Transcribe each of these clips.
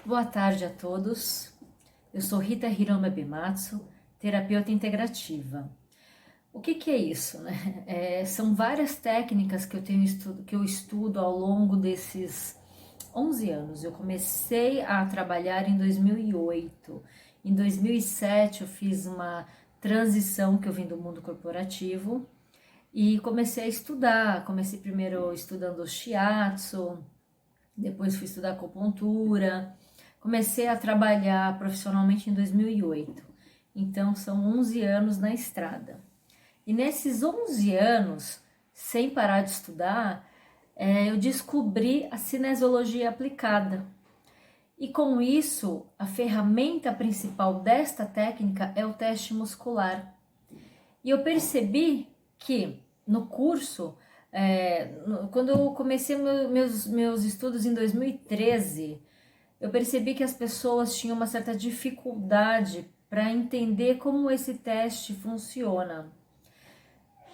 Boa tarde a todos. Eu sou Rita Hiroma Bimatsu, terapeuta integrativa. O que é isso, né? São várias técnicas que eu estudo ao longo desses 11 anos. Eu comecei a trabalhar em 2008. Em 2007 eu fiz uma transição que eu vim do mundo corporativo e comecei a estudar. Comecei primeiro estudando shiatsu, depois fui estudar acupuntura. Comecei a trabalhar profissionalmente em 2008, então são 11 anos na estrada. E nesses 11 anos, sem parar de estudar, eu descobri a cinesiologia aplicada. E com isso, a ferramenta principal desta técnica é o teste muscular. E eu percebi que no curso, quando eu comecei meus estudos em 2013, eu percebi que as pessoas tinham uma certa dificuldade para entender como esse teste funciona.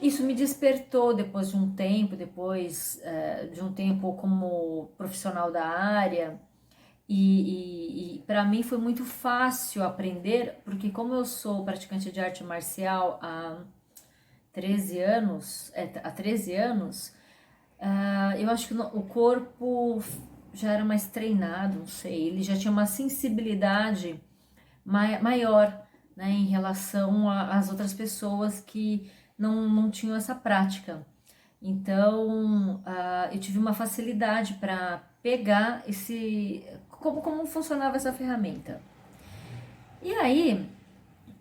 Isso me despertou depois de um tempo, como profissional da área, e para mim foi muito fácil aprender, porque como eu sou praticante de arte marcial há 13 anos, eu acho que o corpo já era mais treinado, não sei, ele já tinha uma sensibilidade maior, né, em relação às outras pessoas que não tinham essa prática. Então, eu tive uma facilidade para pegar como funcionava essa ferramenta. E aí,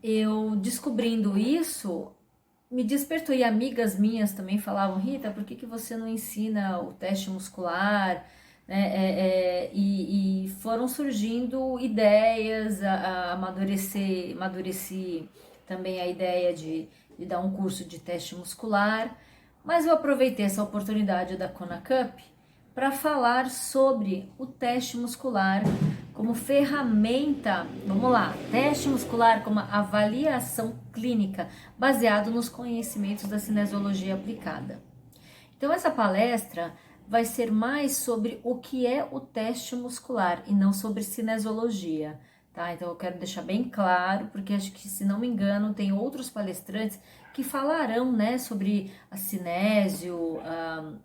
eu descobrindo isso, me despertou, e amigas minhas também falavam: Rita, por que você não ensina o teste muscular? E foram surgindo ideias, amadureci também a ideia de dar um curso de teste muscular, mas eu aproveitei essa oportunidade da Kona Cup para falar sobre o teste muscular como ferramenta, vamos lá, teste muscular como avaliação clínica, baseado nos conhecimentos da cinesiologia aplicada. Então essa palestra vai ser mais sobre o que é o teste muscular e não sobre cinesiologia, tá? Então eu quero deixar bem claro, porque acho que, se não me engano, tem outros palestrantes que falarão, né, sobre a cinésio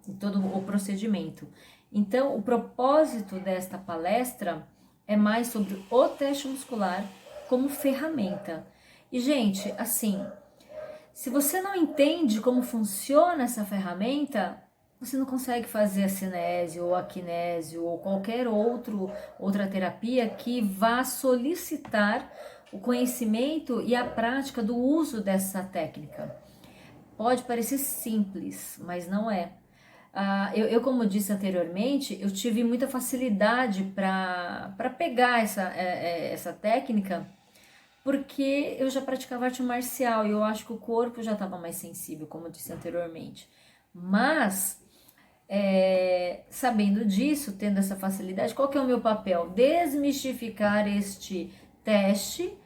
e todo o procedimento. Então o propósito desta palestra é mais sobre o teste muscular como ferramenta. E, gente, assim, se você não entende como funciona essa ferramenta, você não consegue fazer a cinésio ou a kinésio ou qualquer outra terapia que vá solicitar o conhecimento e a prática do uso dessa técnica. Pode parecer simples, mas não é. Como disse anteriormente, eu tive muita facilidade para pegar essa técnica, porque eu já praticava arte marcial e eu acho que o corpo já estava mais sensível, como eu disse anteriormente. Mas, sabendo disso, tendo essa facilidade, qual que é o meu papel? Desmistificar este teste.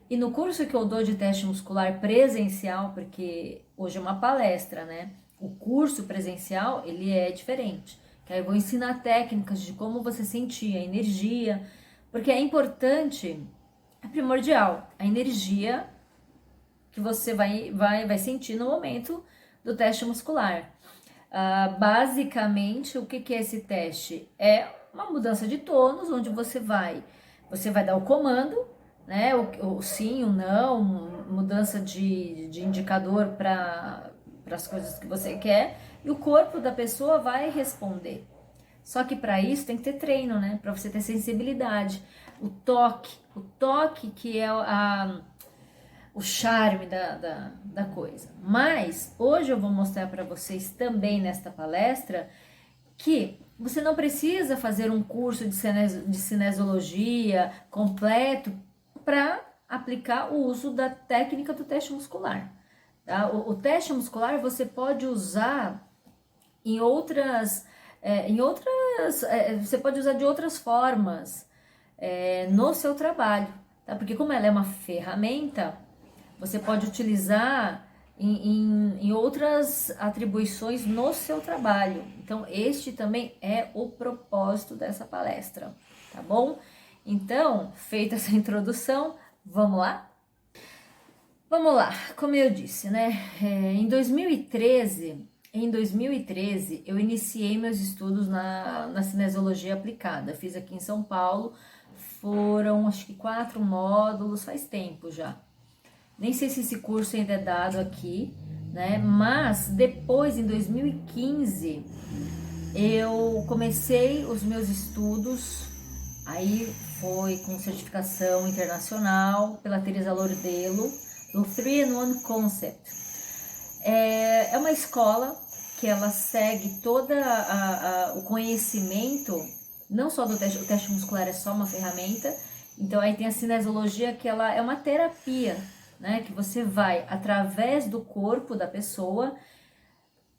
E no curso que eu dou de teste muscular presencial, porque hoje é uma palestra, né? O curso presencial, ele é diferente. Que aí eu vou ensinar técnicas de como você sentir a energia, porque é importante, é primordial, a energia que você vai sentir no momento do teste muscular. Basicamente, o que é esse teste? É uma mudança de tônus, onde você vai dar o comando, né? O sim, o não, mudança de indicador para as coisas que você quer, e o corpo da pessoa vai responder. Só que para isso tem que ter treino, né? Para você ter sensibilidade. O toque que é o charme da coisa. Mas hoje eu vou mostrar para vocês também nesta palestra que você não precisa fazer um curso de cinesiologia completo para aplicar o uso da técnica do teste muscular. Tá? O teste muscular você pode usar você pode usar de outras formas no seu trabalho, tá? Porque como ela é uma ferramenta, você pode utilizar em outras atribuições no seu trabalho. Então, este também é o propósito dessa palestra, tá bom? Então, feita essa introdução, vamos lá? Vamos lá, como eu disse, né? Em 2013, eu iniciei meus estudos na cinesiologia aplicada. Fiz aqui em São Paulo, foram acho que 4 módulos, faz tempo já. Nem sei se esse curso ainda é dado aqui, né? Mas depois, em 2015, eu comecei os meus estudos. Aí foi com certificação internacional pela Teresa Lordelo, do 3-in-1 Concept. É uma escola que ela segue todo o conhecimento, não só do teste, o teste muscular é só uma ferramenta, então aí tem a cinesiologia, que ela é uma terapia, né, que você vai, através do corpo da pessoa,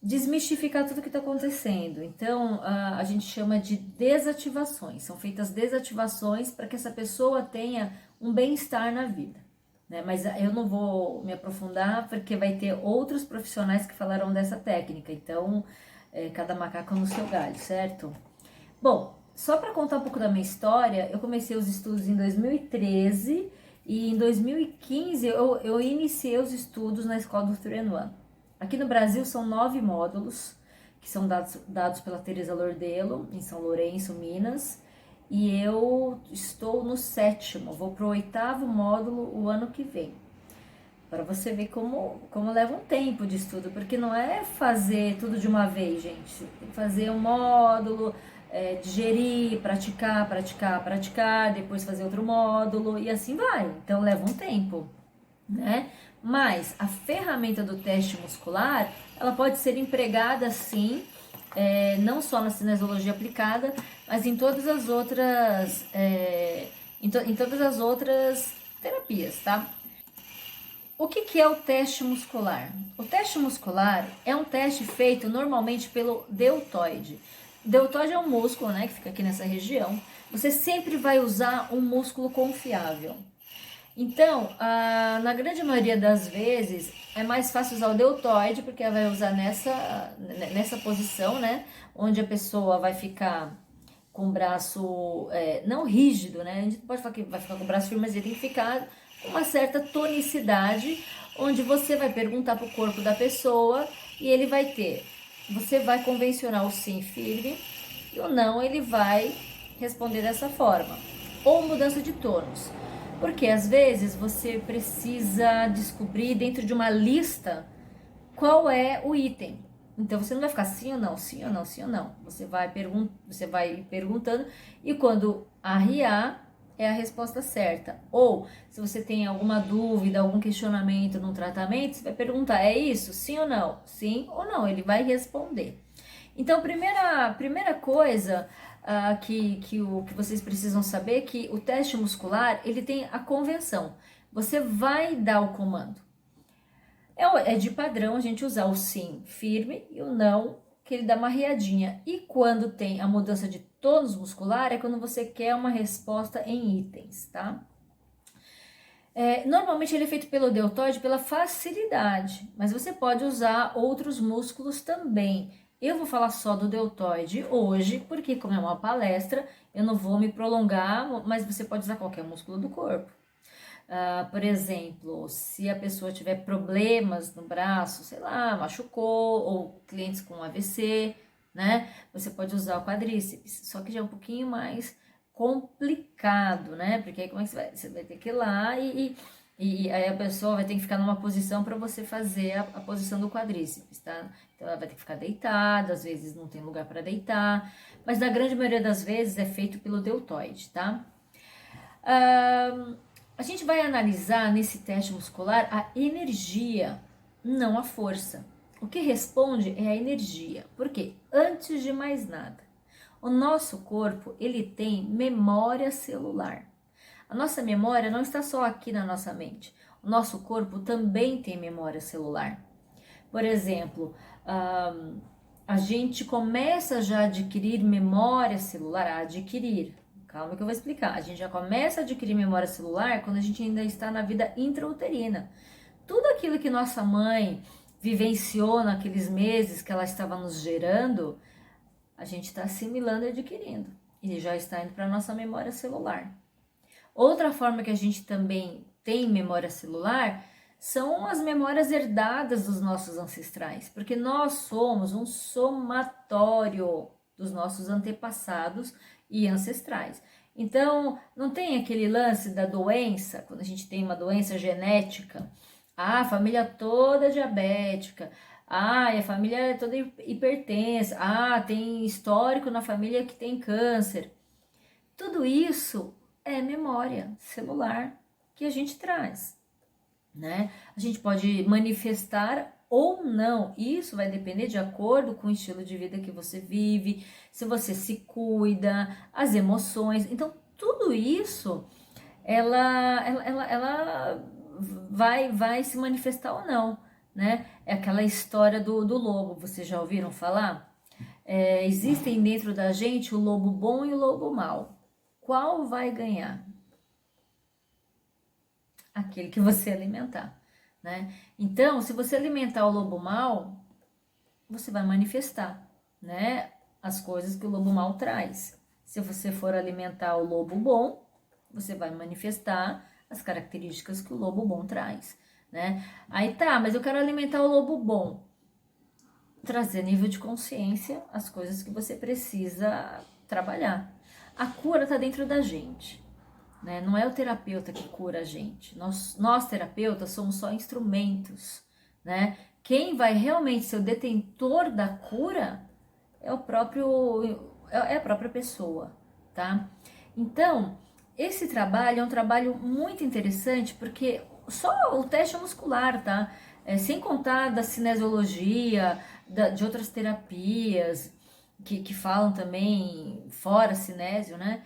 desmistificar tudo o que está acontecendo. Então, a gente chama de desativações. São feitas desativações para que essa pessoa tenha um bem-estar na vida, né? Mas eu não vou me aprofundar, porque vai ter outros profissionais que falarão dessa técnica. Então, cada macaco no seu galho, certo? Bom, só para contar um pouco da minha história, eu comecei os estudos em 2013 e em 2015 eu iniciei os estudos na escola do 3-in-1. Aqui no Brasil são 9 módulos, que são dados pela Teresa Lordelo, em São Lourenço, Minas, e eu estou no 7º, vou para o 8º módulo o ano que vem. Para você ver como leva um tempo de estudo, porque não é fazer tudo de uma vez, gente. Tem que fazer um módulo, digerir, praticar, depois fazer outro módulo e assim vai. Então leva um tempo, né? Mas a ferramenta do teste muscular, ela pode ser empregada sim, não só na cinesiologia aplicada, mas em todas as outras, em todas as outras terapias, tá? O que é o teste muscular? O teste muscular é um teste feito normalmente pelo deltoide. O deltoide é um músculo, né, que fica aqui nessa região. Você sempre vai usar um músculo confiável. Então, na grande maioria das vezes, é mais fácil usar o deltoide, porque ela vai usar nessa posição, né? Onde a pessoa vai ficar com o braço, não rígido, né? A gente pode falar que vai ficar com o braço firme, mas ele tem que ficar com uma certa tonicidade, onde você vai perguntar para o corpo da pessoa e ele vai ter. Você vai convencionar o sim firme e o não ele vai responder dessa forma. Ou mudança de tônus. Porque às vezes você precisa descobrir dentro de uma lista qual é o item. Então você não vai ficar sim ou não, sim ou não, sim ou não. Você vai perguntando e quando arriar é a resposta certa. Ou se você tem alguma dúvida, algum questionamento no tratamento, você vai perguntar: é isso? Sim ou não? Sim ou não? Ele vai responder. Então, primeira coisa que vocês precisam saber é que o teste muscular, ele tem a convenção. Você vai dar o comando. É de padrão a gente usar o sim firme e o não, que ele dá uma riadinha. E quando tem a mudança de tônus muscular, é quando você quer uma resposta em itens, tá? Normalmente ele é feito pelo deltoide pela facilidade, mas você pode usar outros músculos também. Eu vou falar só do deltoide hoje, porque como é uma palestra, eu não vou me prolongar, mas você pode usar qualquer músculo do corpo. Por exemplo, se a pessoa tiver problemas no braço, sei lá, machucou, ou clientes com AVC, né? Você pode usar o quadríceps, só que já é um pouquinho mais complicado, né? Porque aí como é que você vai ter que ir lá e aí a pessoa vai ter que ficar numa posição para você fazer a posição do quadríceps, tá? Então ela vai ter que ficar deitada, às vezes não tem lugar para deitar, mas na grande maioria das vezes é feito pelo deltoide, tá? A gente vai analisar nesse teste muscular a energia, não a força. O que responde é a energia. Por quê? Antes de mais nada, o nosso corpo, ele tem memória celular. A nossa memória não está só aqui na nossa mente. O nosso corpo também tem memória celular. Por exemplo, a gente começa já a adquirir memória celular, calma que eu vou explicar. A gente já começa a adquirir memória celular quando a gente ainda está na vida intrauterina. Tudo aquilo que nossa mãe vivenciou naqueles meses que ela estava nos gerando, a gente está assimilando e adquirindo. E já está indo para a nossa memória celular. Outra forma que a gente também tem memória celular são as memórias herdadas dos nossos ancestrais, porque nós somos um somatório dos nossos antepassados e ancestrais. Então, não tem aquele lance da doença, quando a gente tem uma doença genética, a família toda diabética, a família é toda hipertensa, tem histórico na família que tem câncer. Tudo isso é memória celular que a gente traz, né? A gente pode manifestar ou não. Isso vai depender de acordo com o estilo de vida que você vive, se você se cuida, as emoções. Então, tudo isso, ela vai se manifestar ou não, né? É aquela história do lobo, vocês já ouviram falar? Existem dentro da gente o lobo bom e o lobo mau. Qual vai ganhar? Aquele que você alimentar, né? Então, se você alimentar o lobo mau, você vai manifestar, né, as coisas que o lobo mau traz. Se você for alimentar o lobo bom, você vai manifestar as características que o lobo bom traz, né? Aí tá, mas eu quero alimentar o lobo bom. Trazer nível de consciência as coisas que você precisa trabalhar. A cura tá dentro da gente. Né? Não é o terapeuta que cura a gente. Nós terapeutas somos só instrumentos, né? Quem vai realmente ser o detentor da cura é a própria pessoa, tá? Então, esse trabalho é um trabalho muito interessante porque só o teste muscular, tá? Sem contar da cinesiologia, de outras terapias que falam também fora cinésio, né?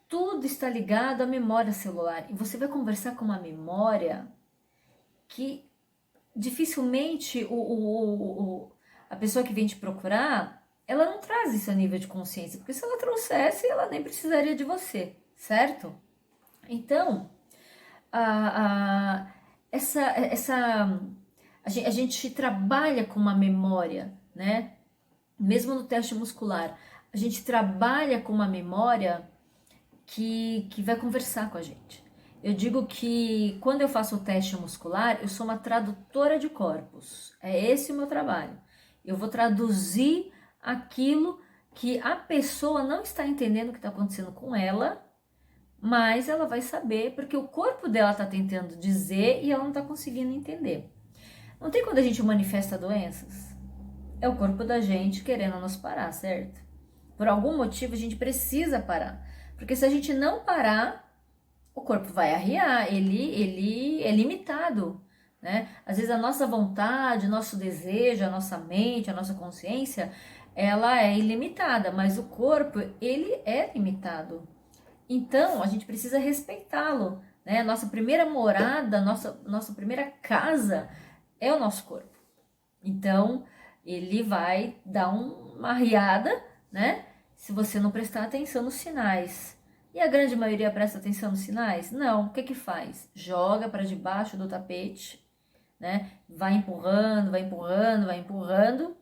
Tudo está ligado à memória celular. E você vai conversar com uma memória que dificilmente a pessoa que vem te procurar, ela não traz isso a nível de consciência. Porque se ela trouxesse, ela nem precisaria de você, certo? Então, a gente trabalha com uma memória, né? Mesmo no teste muscular, a gente trabalha com uma memória que vai conversar com a gente. Eu digo que quando eu faço o teste muscular, eu sou uma tradutora de corpos. É esse o meu trabalho. Eu vou traduzir aquilo que a pessoa não está entendendo o que está acontecendo com ela, mas ela vai saber porque o corpo dela está tentando dizer e ela não está conseguindo entender. Não tem quando a gente manifesta doenças? É o corpo da gente querendo nos parar, certo? Por algum motivo a gente precisa parar. Porque se a gente não parar, o corpo vai arriar, ele é limitado, né? Às vezes a nossa vontade, o nosso desejo, a nossa mente, a nossa consciência, ela é ilimitada, mas o corpo, ele é limitado. Então, a gente precisa respeitá-lo, né? A nossa primeira morada, nossa primeira casa é o nosso corpo. Então, ele vai dar uma arriada, né? Se você não prestar atenção nos sinais. E a grande maioria presta atenção nos sinais? Não. O que faz? Joga para debaixo do tapete, né? Vai empurrando, vai empurrando, vai empurrando.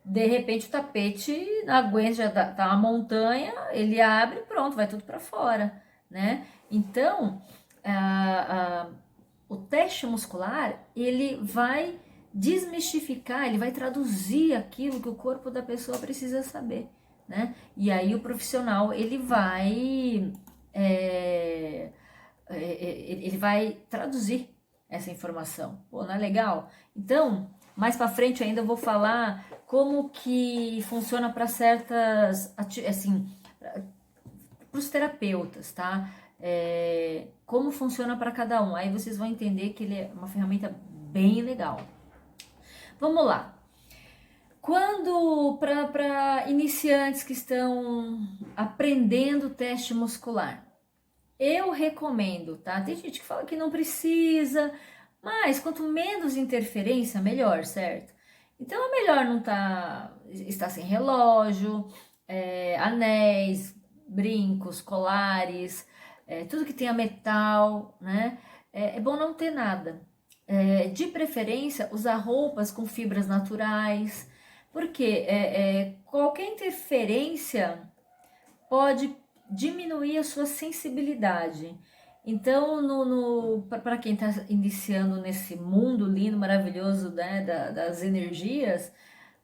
De repente o tapete não aguenta, já tá uma montanha, ele abre, pronto, vai tudo para fora, né? Então, o teste muscular, ele vai desmistificar, ele vai traduzir aquilo que o corpo da pessoa precisa saber, né? E aí o profissional, ele vai traduzir essa informação. Pô, não é legal? Então, mais para frente ainda eu vou falar como que funciona para certas, assim, para os terapeutas, tá? Como funciona para cada um. Aí vocês vão entender que ele é uma ferramenta bem legal. Vamos lá. Quando, para iniciantes que estão aprendendo teste muscular, eu recomendo, tá? Tem gente que fala que não precisa, mas quanto menos interferência, melhor, certo? Então é melhor não estar sem relógio, anéis, brincos, colares, tudo que tenha metal, né? É bom não ter nada. De preferência, usar roupas com fibras naturais, porque qualquer interferência pode diminuir a sua sensibilidade. Então, para quem está iniciando nesse mundo lindo, maravilhoso, né, das energias,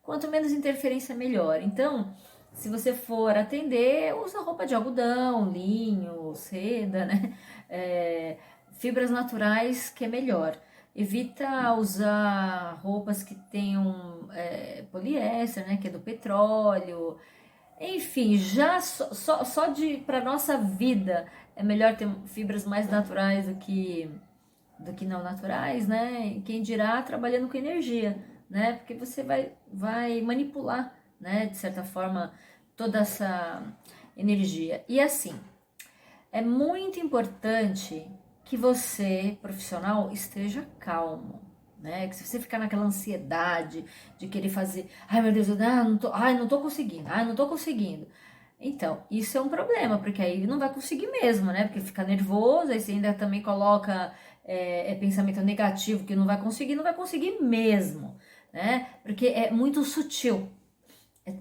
quanto menos interferência, melhor. Então, se você for atender, usa roupa de algodão, linho, seda, né? Fibras naturais, que é melhor. Evita usar roupas que tenham poliéster, né, que é do petróleo. Enfim, já só para nossa vida é melhor ter fibras mais naturais do que não naturais, né? Quem dirá trabalhando com energia, né? Porque você vai manipular, né? De certa forma, toda essa energia. E assim, é muito importante que você, profissional, esteja calmo, né? Que se você ficar naquela ansiedade de querer fazer, ai meu Deus, não tô conseguindo, não tô conseguindo. Então, isso é um problema, porque aí não vai conseguir mesmo, né? Porque fica nervoso, aí você ainda também coloca pensamento negativo que não vai conseguir mesmo, né? Porque é muito sutil.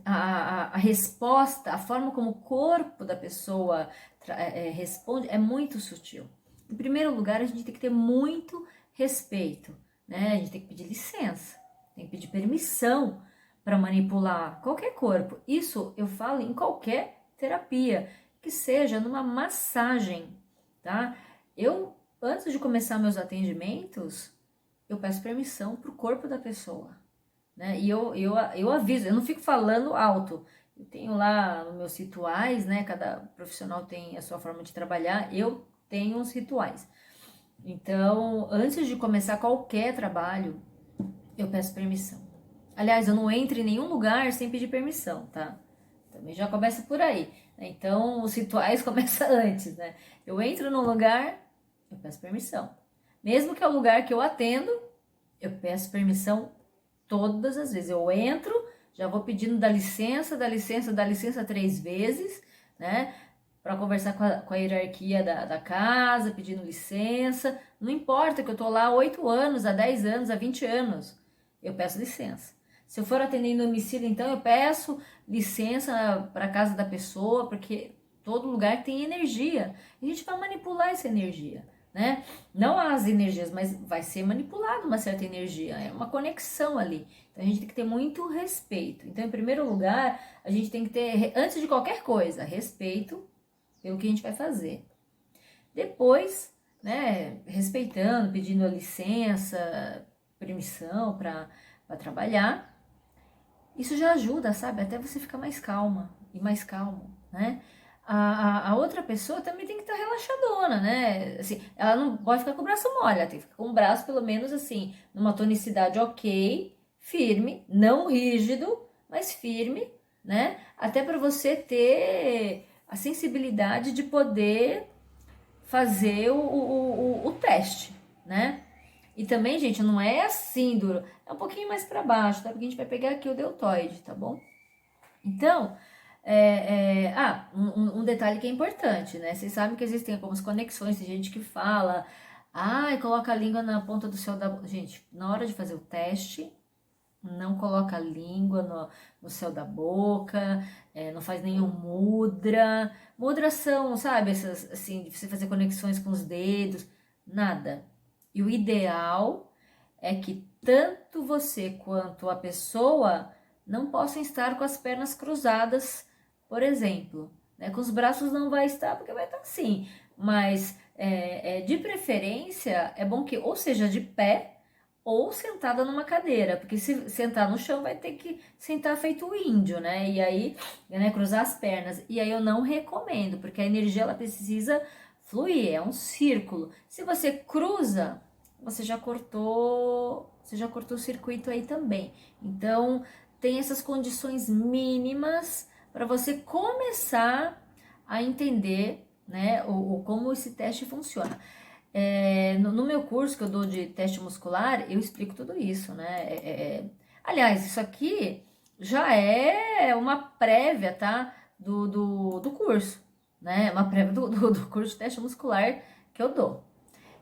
A resposta, a forma como o corpo da pessoa responde é muito sutil. Em primeiro lugar, a gente tem que ter muito respeito, né? A gente tem que pedir licença, tem que pedir permissão para manipular qualquer corpo. Isso eu falo em qualquer terapia, que seja numa massagem, tá? Antes de começar meus atendimentos, eu peço permissão para o corpo da pessoa, né? E eu aviso, eu não fico falando alto. Eu tenho lá nos meus rituais, né? Cada profissional tem a sua forma de trabalhar, eu tenho uns rituais. Então, antes de começar qualquer trabalho, eu peço permissão. Aliás, eu não entro em nenhum lugar sem pedir permissão, tá? Também já começa por aí, né? Então, os rituais começam antes, né? Eu entro num lugar, eu peço permissão. Mesmo que é o lugar que eu atendo, eu peço permissão todas as vezes. Eu entro, já vou pedindo dá licença 3 vezes, né? Para conversar com a hierarquia da casa, pedindo licença. Não importa que eu tô lá há 8 anos, há 10 anos, há 20 anos. Eu peço licença. Se eu for atendendo domicílio, então eu peço licença para a casa da pessoa, porque todo lugar tem energia. E a gente vai manipular essa energia, né? Não as energias, mas vai ser manipulado uma certa energia, é uma conexão ali. Então a gente tem que ter muito respeito. Então, em primeiro lugar, a gente tem que ter, antes de qualquer coisa, respeito pelo que a gente vai fazer. Depois, né, respeitando, pedindo a licença, permissão para trabalhar, isso já ajuda, sabe? Até você ficar mais calma e mais calmo, né? A outra pessoa também tem que estar relaxadona, né? Assim, ela não pode ficar com o braço mole, ela tem que ficar com o braço pelo menos assim, numa tonicidade ok, firme, não rígido, mas firme, né? Até para você ter a sensibilidade de poder fazer o teste, né? E também, gente, não é assim duro, é um pouquinho mais para baixo, tá? Porque a gente vai pegar aqui o deltoide, tá bom? Então, um detalhe que é importante, né? Vocês sabem que existem algumas conexões, tem gente que fala, coloca a língua na ponta do céu da boca. Gente, na hora de fazer o teste, não coloca a língua no céu da boca, não faz nenhum mudra. Mudras são, sabe, essas, assim, de você fazer conexões com os dedos, nada. E o ideal é que tanto você quanto a pessoa não possam estar com as pernas cruzadas, por exemplo, né? Com os braços não vai estar, porque vai estar assim, mas de preferência é bom que ou seja de pé ou sentada numa cadeira, porque se sentar no chão vai ter que sentar feito o índio, né? E aí, né, cruzar as pernas. E aí eu não recomendo, porque a energia ela precisa fluir, é um círculo. Se você cruza, você já cortou o circuito aí também. Então, tem essas condições mínimas para você começar a entender, né, como esse teste funciona. No meu curso que eu dou de teste muscular, eu explico tudo isso, né? Aliás, isso aqui já é uma prévia, tá? Do curso, né? Uma prévia do curso de teste muscular que eu dou.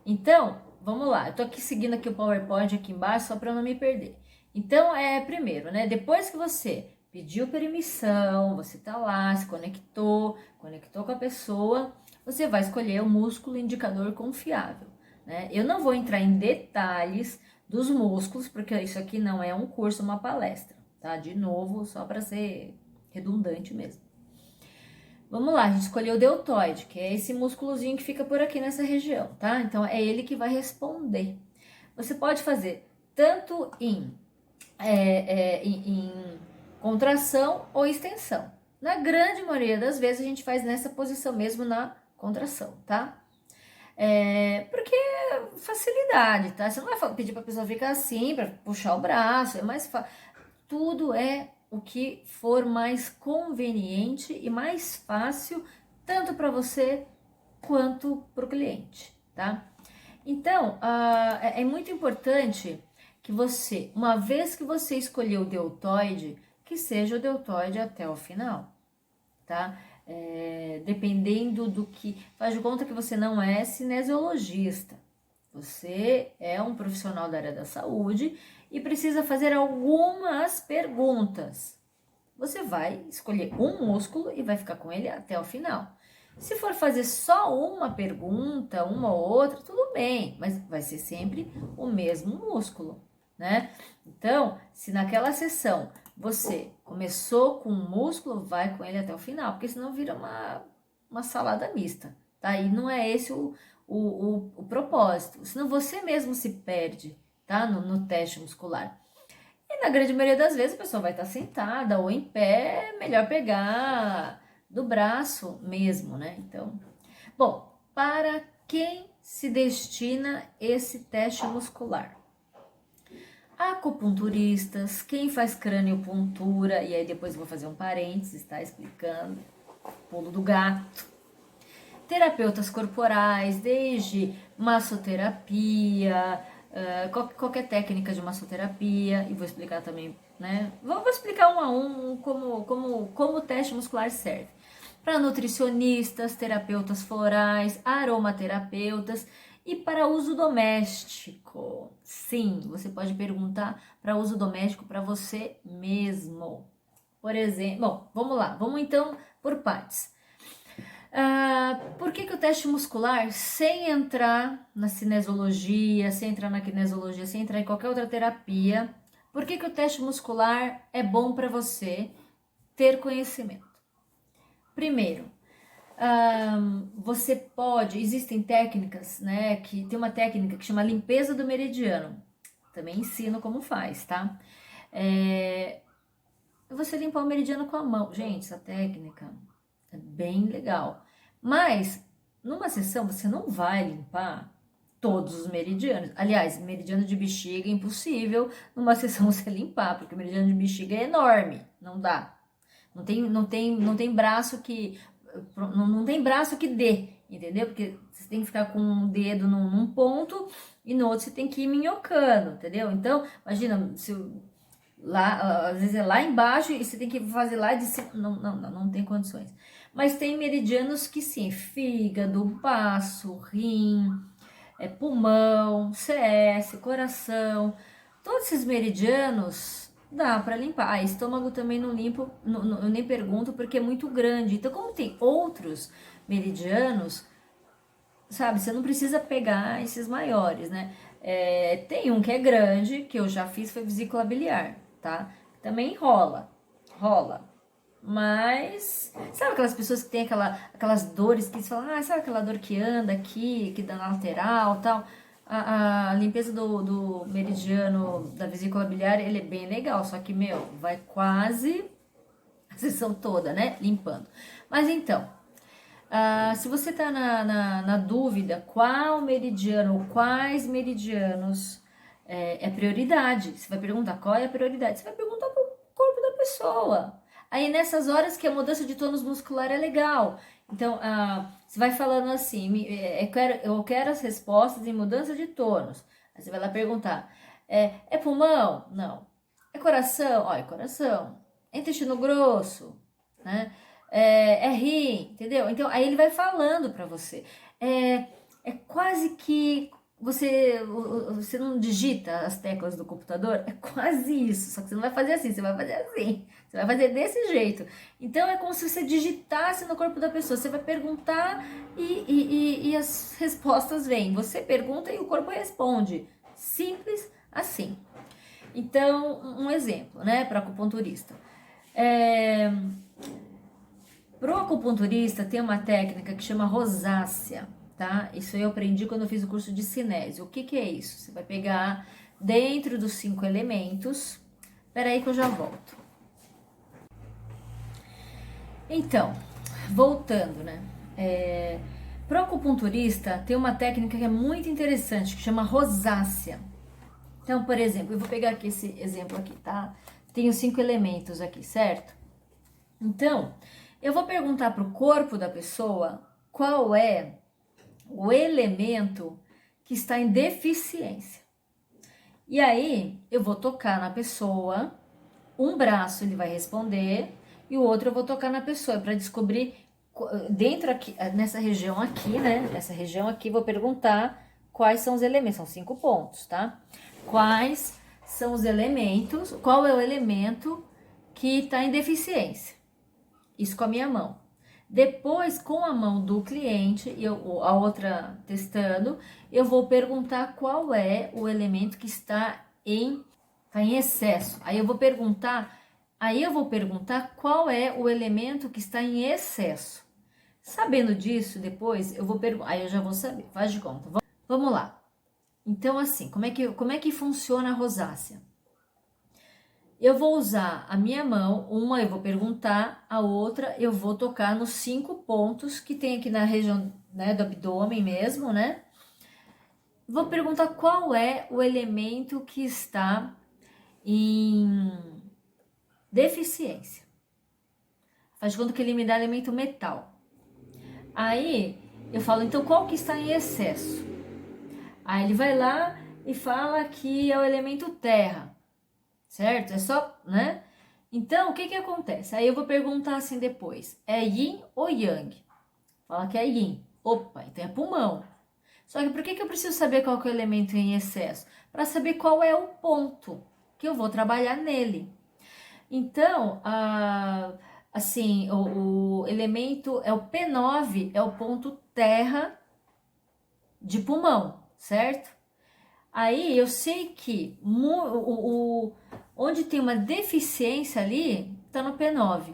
Então, vamos lá. Eu tô aqui seguindo aqui o PowerPoint aqui embaixo, só para não me perder. Então, primeiro, né? Depois que você pediu permissão, você tá lá, se conectou conectou com a pessoa, você vai escolher o músculo indicador confiável, né? Eu não vou entrar em detalhes dos músculos, porque isso aqui não é um curso, uma palestra, tá? De novo, só para ser redundante mesmo. Vamos lá, a gente escolheu o deltoide, que é esse músculozinho que fica por aqui nessa região, tá? Então, é ele que vai responder. Você pode fazer tanto em contração ou extensão. Na grande maioria das vezes, a gente faz nessa posição mesmo na contração, tá? Porque facilidade, tá? Você não vai pedir pra pessoa ficar assim, pra puxar o braço, é mais fácil. Tudo é o que for mais conveniente e mais fácil, tanto para você quanto para o cliente, tá? Então, é muito importante que você, uma vez que você escolheu o deltoide, que seja o deltoide até o final, tá? Dependendo do que... Faz de conta que você não é cinesiologista. Você é um profissional da área da saúde e precisa fazer algumas perguntas. Você vai escolher um músculo e vai ficar com ele até o final. Se for fazer só uma pergunta, uma ou outra, tudo bem, mas vai ser sempre o mesmo músculo, né? Então, se naquela sessão você começou com um músculo, vai com ele até o final, porque senão vira uma salada mista, tá? E não é esse o propósito, senão você mesmo se perde, tá? No teste muscular. E na grande maioria das vezes a pessoa vai estar sentada ou em pé, é melhor pegar do braço mesmo, né? Então, bom, para quem se destina esse teste muscular? Acupunturistas, quem faz craniopuntura, e aí depois vou fazer um parênteses, tá? Explicando, pulo do gato. Terapeutas corporais, desde massoterapia, qualquer técnica de massoterapia, e vou explicar também, né? Vou explicar um a um como o teste muscular serve. Para nutricionistas, terapeutas florais, aromaterapeutas e para uso doméstico. Sim, você pode perguntar para uso doméstico para você mesmo. Por exemplo, bom, vamos lá, vamos então por partes. Por que o teste muscular, sem entrar na cinesiologia, sem entrar na kinesiologia, sem entrar em qualquer outra terapia, por que o teste muscular é bom para você ter conhecimento? Primeiro, você pode, existem técnicas, né, que tem uma técnica que chama limpeza do meridiano, também ensino como faz, tá? Você limpar o meridiano com a mão, gente, essa técnica é bem legal. Mas, numa sessão, você não vai limpar todos os meridianos. Aliás, meridiano de bexiga é impossível numa sessão você limpar, porque o meridiano de bexiga é enorme, não dá. Não tem braço que... Não tem braço que dê, entendeu? Porque você tem que ficar com um dedo num ponto e no outro você tem que ir minhocando, entendeu? Então, imagina, se lá, às vezes é lá embaixo e você tem que fazer lá de cima. Não tem condições. Mas tem meridianos que sim, fígado, baço, rim, pulmão, CS, coração. Todos esses meridianos dá para limpar. Estômago também não limpo, eu nem pergunto porque é muito grande. Então, como tem outros meridianos, sabe, você não precisa pegar esses maiores, né? Tem um que é grande, que eu já fiz, foi vesícula biliar, tá? Também rola. Mas, sabe aquelas pessoas que tem aquelas dores que você fala, sabe aquela dor que anda aqui, que dá na lateral e tal? A limpeza do meridiano da vesícula biliar, ele é bem legal, só que, vai quase a sessão toda, né? Limpando. Mas então, se você tá na dúvida qual meridiano ou quais meridianos é prioridade, você vai perguntar qual é a prioridade, você vai perguntar pro corpo da pessoa. Aí nessas horas que a mudança de tônus muscular é legal. Então, você vai falando assim, eu quero as respostas em mudança de tônus. Aí você vai lá perguntar, é pulmão? Não. É coração? Ó, é coração. É intestino grosso? Né? É rim, entendeu? Então, aí ele vai falando pra você. É quase que você não digita as teclas do computador? É quase isso, só que você não vai fazer assim, você vai fazer assim, você vai fazer desse jeito. Então é como se você digitasse no corpo da pessoa, você vai perguntar e as respostas vêm. Você pergunta e o corpo responde. Simples assim. Então, um exemplo, né, para acupunturista. Para o acupunturista tem uma técnica que chama rosácea, tá? Isso eu aprendi quando eu fiz o curso de cinésio. O que que é isso? Você vai pegar dentro dos 5 elementos. Peraí que eu já volto. Então, voltando, né? Para o acupunturista tem uma técnica que é muito interessante, que chama rosácea. Então, por exemplo, eu vou pegar aqui esse exemplo aqui, tá? Tenho 5 elementos aqui, certo? Então, eu vou perguntar para o corpo da pessoa qual é o elemento que está em deficiência. E aí, eu vou tocar na pessoa, um braço ele vai responder e o outro eu vou tocar na pessoa para descobrir dentro aqui, nessa região aqui, né? Nessa região aqui, vou perguntar quais são os elementos, são 5 pontos, tá? Quais são os elementos, qual é o elemento que está em deficiência? Isso com a minha mão. Depois, com a mão do cliente, a outra testando, eu vou perguntar qual é o elemento que está em excesso. Aí eu vou perguntar qual é o elemento que está em excesso. Sabendo disso, depois eu vou perguntar, aí eu já vou saber, faz de conta. Vamos lá. Então, assim, como é que funciona a rosácea? Eu vou usar a minha mão, uma eu vou perguntar, a outra eu vou tocar nos 5 pontos que tem aqui na região, né, do abdômen mesmo, né? Vou perguntar qual é o elemento que está em deficiência. Faz de conta que ele me dá elemento metal. Aí eu falo, então qual que está em excesso? Aí ele vai lá e fala que é o elemento terra. Certo? É só, né? Então, o que que acontece? Aí eu vou perguntar assim depois, é yin ou yang? Fala que é yin. Opa, então é pulmão. Só que por que que eu preciso saber qual que é o elemento em excesso? Para saber qual é o ponto que eu vou trabalhar nele. Então, assim, o elemento é o P9, é o ponto terra de pulmão, certo? Aí eu sei que onde tem uma deficiência ali, tá no P9.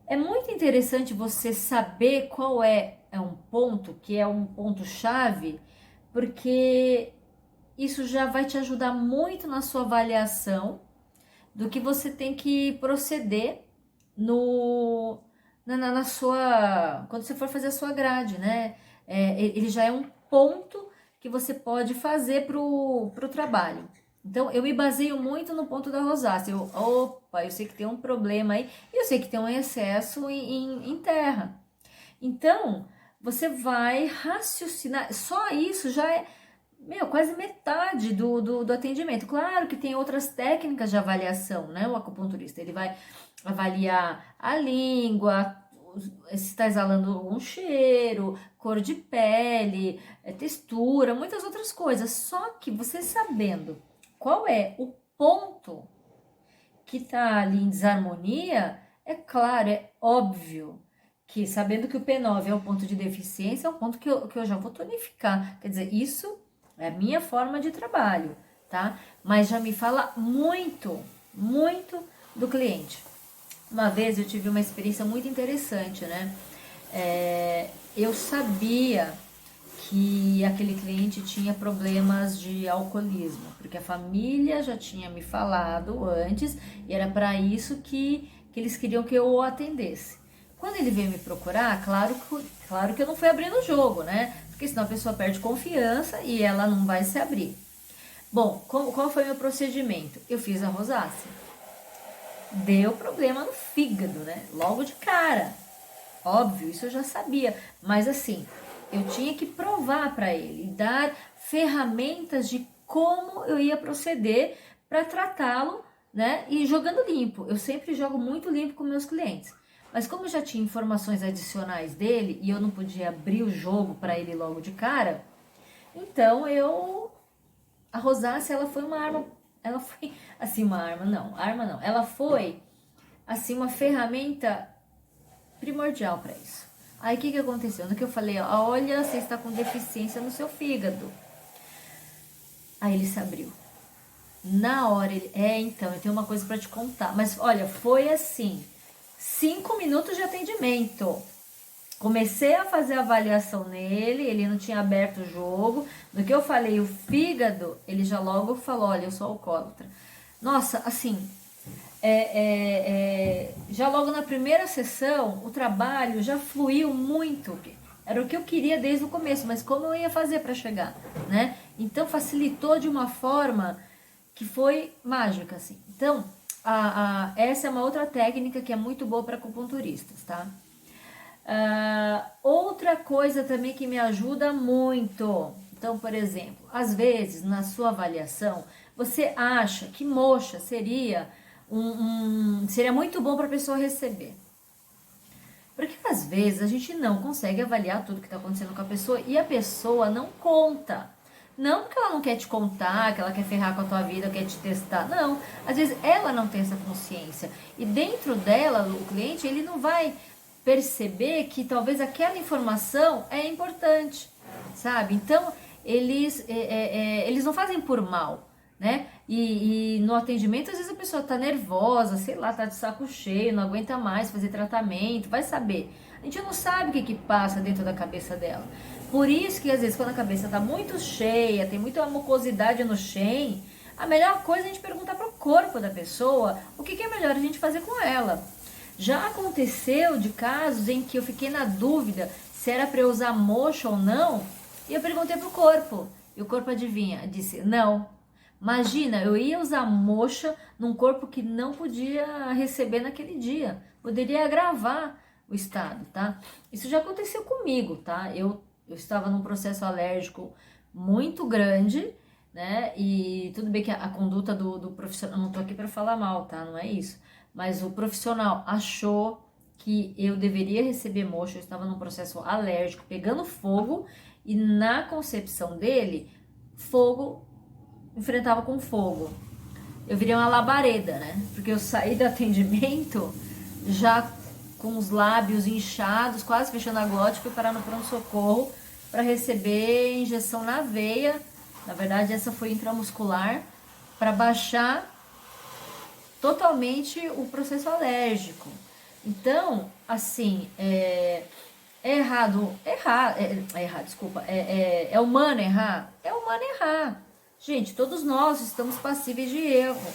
É muito interessante você saber qual é um ponto, que é um ponto-chave, porque isso já vai te ajudar muito na sua avaliação do que você tem que proceder na sua, quando você for fazer a sua grade, né? Ele já é um ponto que você pode fazer pro trabalho. Então, eu me baseio muito no ponto da rosácea. Eu sei que tem um problema aí, e eu sei que tem um excesso em terra. Então, você vai raciocinar, só isso já é, quase metade do atendimento. Claro que tem outras técnicas de avaliação, né? O acupunturista, ele vai avaliar a língua, se está exalando algum cheiro, cor de pele, textura, muitas outras coisas. Só que você sabendo qual é o ponto que está ali em desarmonia, é claro, é óbvio que sabendo que o P9 é o ponto de deficiência, é um ponto que eu já vou tonificar. Quer dizer, isso é a minha forma de trabalho, tá? Mas já me fala muito, muito do cliente. Uma vez eu tive uma experiência muito interessante, né? Eu sabia que aquele cliente tinha problemas de alcoolismo, porque a família já tinha me falado antes e era para isso que eles queriam que eu o atendesse. Quando ele veio me procurar, claro que eu não fui abrindo o jogo, né? Porque senão a pessoa perde confiança e ela não vai se abrir. Bom, qual foi o meu procedimento? Eu fiz a rosácea. Deu problema no fígado, né? Logo de cara. Óbvio, isso eu já sabia. Mas assim, eu tinha que provar para ele, dar ferramentas de como eu ia proceder para tratá-lo, né? E jogando limpo. Eu sempre jogo muito limpo com meus clientes. Mas como eu já tinha informações adicionais dele e eu não podia abrir o jogo para ele logo de cara, Então a Rosácea, ela foi uma arma, ela foi, assim, uma arma não, ela foi, assim, uma ferramenta primordial para isso. Aí o que aconteceu? No que eu falei, olha, você está com deficiência no seu fígado. Aí ele se abriu. Na hora ele, então, eu tenho uma coisa para te contar. Mas olha, foi assim, 5 minutos de atendimento. Comecei a fazer a avaliação nele, ele não tinha aberto o jogo. No que eu falei, o fígado, ele já logo falou, olha, eu sou alcoólatra. Nossa, assim, já logo na primeira sessão, o trabalho já fluiu muito. Era o que eu queria desde o começo, mas como eu ia fazer para chegar, né? Então facilitou de uma forma que foi mágica, assim. Então, essa é uma outra técnica que é muito boa para acupunturistas, tá? Outra coisa também que me ajuda muito. Então, por exemplo, às vezes na sua avaliação, você acha que moxa seria seria muito bom para a pessoa receber. Porque às vezes a gente não consegue avaliar tudo que está acontecendo com a pessoa e a pessoa não conta. Não porque ela não quer te contar, que ela quer ferrar com a tua vida, quer te testar. Não, às vezes ela não tem essa consciência. E dentro dela, o cliente, ele não vai perceber que talvez aquela informação é importante, sabe? Então, eles não fazem por mal, né? E no atendimento, às vezes a pessoa tá nervosa, sei lá, tá de saco cheio, não aguenta mais fazer tratamento, vai saber. A gente não sabe o que que passa dentro da cabeça dela. Por isso que às vezes quando a cabeça tá muito cheia, tem muita mucosidade no Shen, a melhor coisa é a gente perguntar pro corpo da pessoa o que que é melhor a gente fazer com ela. Já aconteceu de casos em que eu fiquei na dúvida se era para eu usar moxa ou não, e eu perguntei pro corpo, e o corpo adivinha, disse não. Imagina, eu ia usar moxa num corpo que não podia receber naquele dia, poderia agravar o estado, tá? Isso já aconteceu comigo, tá? Eu estava num processo alérgico muito grande, né? E tudo bem que a conduta do profissional, não tô aqui para falar mal, tá? Não é isso. Mas o profissional achou que eu deveria receber moxa, eu estava num processo alérgico, pegando fogo, e na concepção dele, fogo enfrentava com fogo. Eu virei uma labareda, né? Porque eu saí do atendimento já com os lábios inchados, quase fechando a glote, fui parar no pronto-socorro para receber injeção na veia. Na verdade, essa foi intramuscular, para baixar totalmente o processo alérgico. Então, assim, é humano errar? É humano errar. Gente, todos nós estamos passíveis de erro.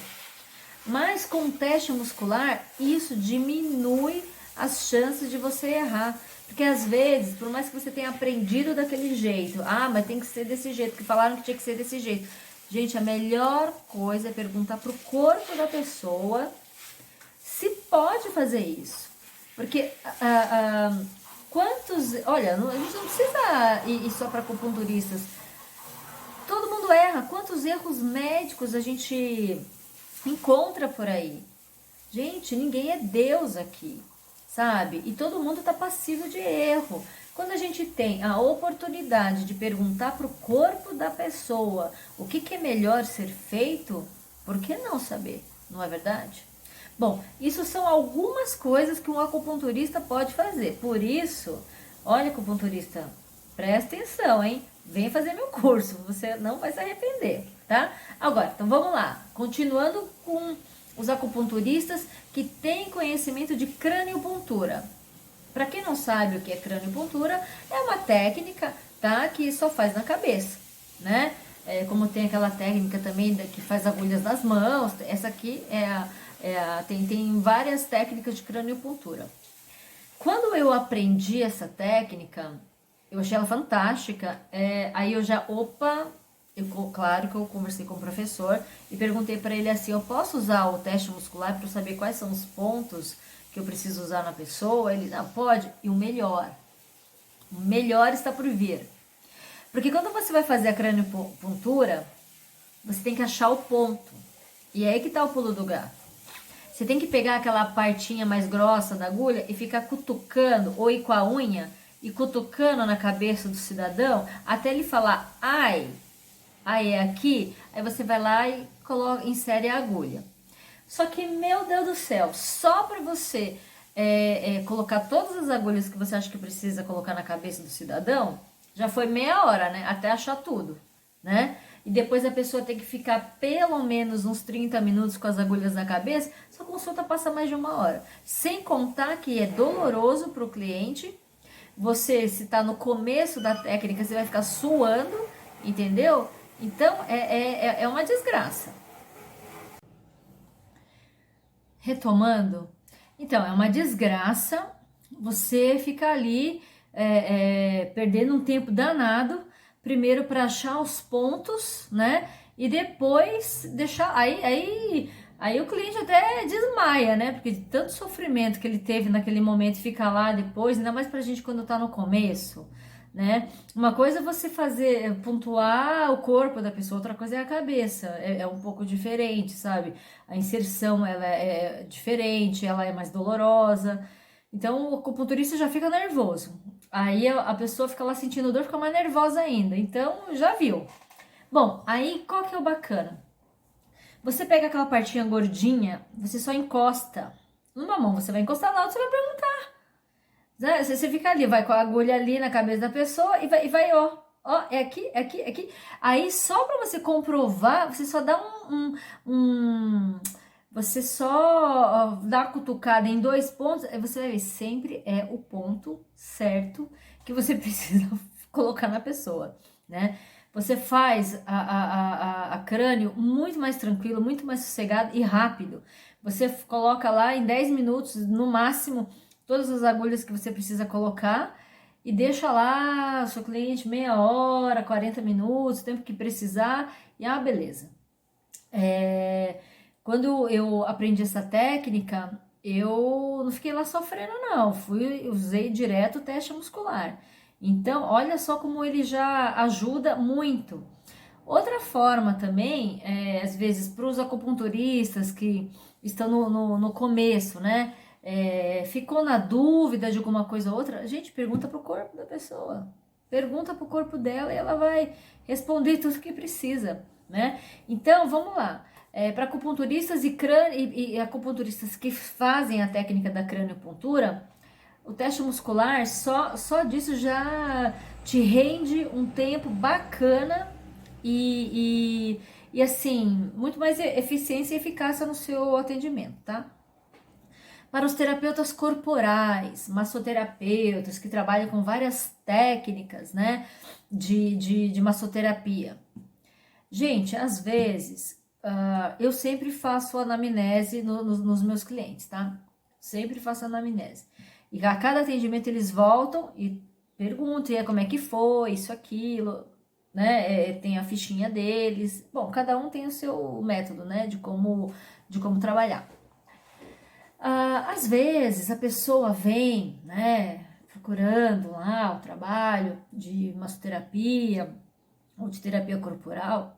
Mas com o teste muscular, isso diminui as chances de você errar. Porque às vezes, por mais que você tenha aprendido daquele jeito, mas tem que ser desse jeito, que falaram que tinha que ser desse jeito. Gente, a melhor coisa é perguntar pro corpo da pessoa se pode fazer isso. Porque olha, a gente não precisa ir só para acupunturistas. Todo mundo erra. Quantos erros médicos a gente encontra por aí? Gente, ninguém é Deus aqui, sabe? E todo mundo tá passível de erro. Quando a gente tem a oportunidade de perguntar para o corpo da pessoa o que é melhor ser feito, por que não saber? Não é verdade? Bom, isso são algumas coisas que um acupunturista pode fazer. Por isso, olha, acupunturista, presta atenção, hein? Vem fazer meu curso, você não vai se arrepender, tá? Agora, então vamos lá. Continuando com os acupunturistas que têm conhecimento de craniopuntura. Para quem não sabe o que é craniopuntura, é uma técnica, tá? Que só faz na cabeça, né? Como tem aquela técnica também que faz agulhas nas mãos, essa aqui tem várias técnicas de craniopuntura. Quando eu aprendi essa técnica, eu achei ela fantástica, aí eu já, claro que eu conversei com o professor e perguntei para ele assim, eu posso usar o teste muscular para saber quais são os pontos que eu preciso usar na pessoa? Ele, pode, e o melhor está por vir. Porque quando você vai fazer a craniopuntura, você tem que achar o ponto, e é aí que tá o pulo do gato. Você tem que pegar aquela partinha mais grossa da agulha e ficar cutucando ou ir com a unha e cutucando na cabeça do cidadão até ele falar, ai, aí é aqui, aí você vai lá e coloca, insere a agulha. Só que, meu Deus do céu, só para você colocar todas as agulhas que você acha que precisa colocar na cabeça do cidadão, já foi meia hora, né? Até achar tudo, né? E depois a pessoa tem que ficar pelo menos uns 30 minutos com as agulhas na cabeça, sua consulta passa mais de uma hora. Sem contar que é doloroso para o cliente. Você, se está no começo da técnica, você vai ficar suando, entendeu? Então, é uma desgraça. Retomando, então, é uma desgraça você ficar ali perdendo um tempo danado, primeiro para achar os pontos, né? E depois deixar. Aí o cliente até desmaia, né? Porque de tanto sofrimento que ele teve naquele momento e ficar lá depois, ainda mais pra gente quando tá no começo, né? Uma coisa é você fazer, pontuar o corpo da pessoa, outra coisa é a cabeça. É um pouco diferente, sabe? A inserção, ela é diferente, ela é mais dolorosa. Então, o acupunturista já fica nervoso. Aí a pessoa fica lá sentindo dor, fica mais nervosa ainda. Então, já viu. Bom, aí qual que é o bacana? Você pega aquela partinha gordinha, você só encosta. Numa mão você vai encostar, na outra você vai perguntar. Né? Você fica ali, vai com a agulha ali na cabeça da pessoa e vai ó, é aqui, é aqui, é aqui. Aí só para você comprovar, você só dá você só dá uma cutucada em 2 pontos, aí você vai ver, sempre é o ponto certo que você precisa colocar na pessoa, né? Você faz a crânio muito mais tranquilo, muito mais sossegado e rápido. Você coloca lá em 10 minutos, no máximo, todas as agulhas que você precisa colocar e deixa lá o seu cliente meia hora, 40 minutos, o tempo que precisar e é uma beleza. Quando eu aprendi essa técnica, eu não fiquei lá sofrendo não, usei direto o teste muscular. Então, olha só como ele já ajuda muito. Outra forma também, às vezes, para os acupunturistas que estão no começo, né? Ficou na dúvida de alguma coisa ou outra, a gente pergunta para o corpo da pessoa. Pergunta para o corpo dela e ela vai responder tudo que precisa, né? Então, vamos lá. Para acupunturistas e acupunturistas que fazem a técnica da craniopuntura, o teste muscular, só disso já te rende um tempo bacana e assim, muito mais eficiência e eficácia no seu atendimento, tá? Para os terapeutas corporais, massoterapeutas que trabalham com várias técnicas, né, de massoterapia. Gente, às vezes, eu sempre faço anamnese nos meus clientes, tá? Sempre faço anamnese. E a cada atendimento eles voltam e perguntam como é que foi, isso, aquilo, né? Tem a fichinha deles. Bom, cada um tem o seu método, né? De como trabalhar. Às vezes a pessoa vem, né? Procurando lá o trabalho de massoterapia ou de terapia corporal.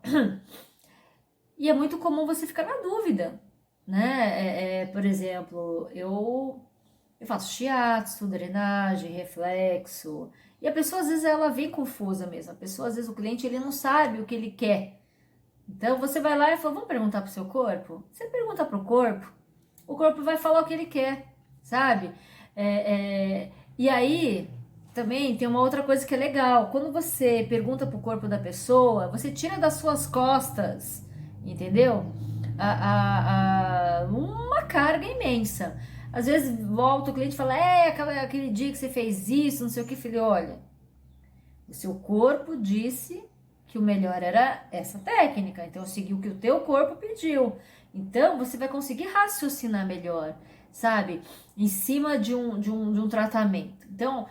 E é muito comum você ficar na dúvida, né? Por exemplo, eu faço shiatsu, drenagem, reflexo. E a pessoa, às vezes, ela vem confusa mesmo. A pessoa, às vezes, o cliente, ele não sabe o que ele quer. Então, você vai lá e fala, vamos perguntar pro seu corpo? Você pergunta pro corpo, o corpo vai falar o que ele quer, sabe? E aí, também tem uma outra coisa que é legal. Quando você pergunta pro corpo da pessoa, você tira das suas costas, entendeu? Uma carga imensa. Às vezes volta o cliente e fala, aquele dia que você fez isso, não sei o que. Eu falei, olha, o seu corpo disse que o melhor era essa técnica, então eu segui o que o teu corpo pediu. Então você vai conseguir raciocinar melhor, sabe? Em cima de um tratamento. Então,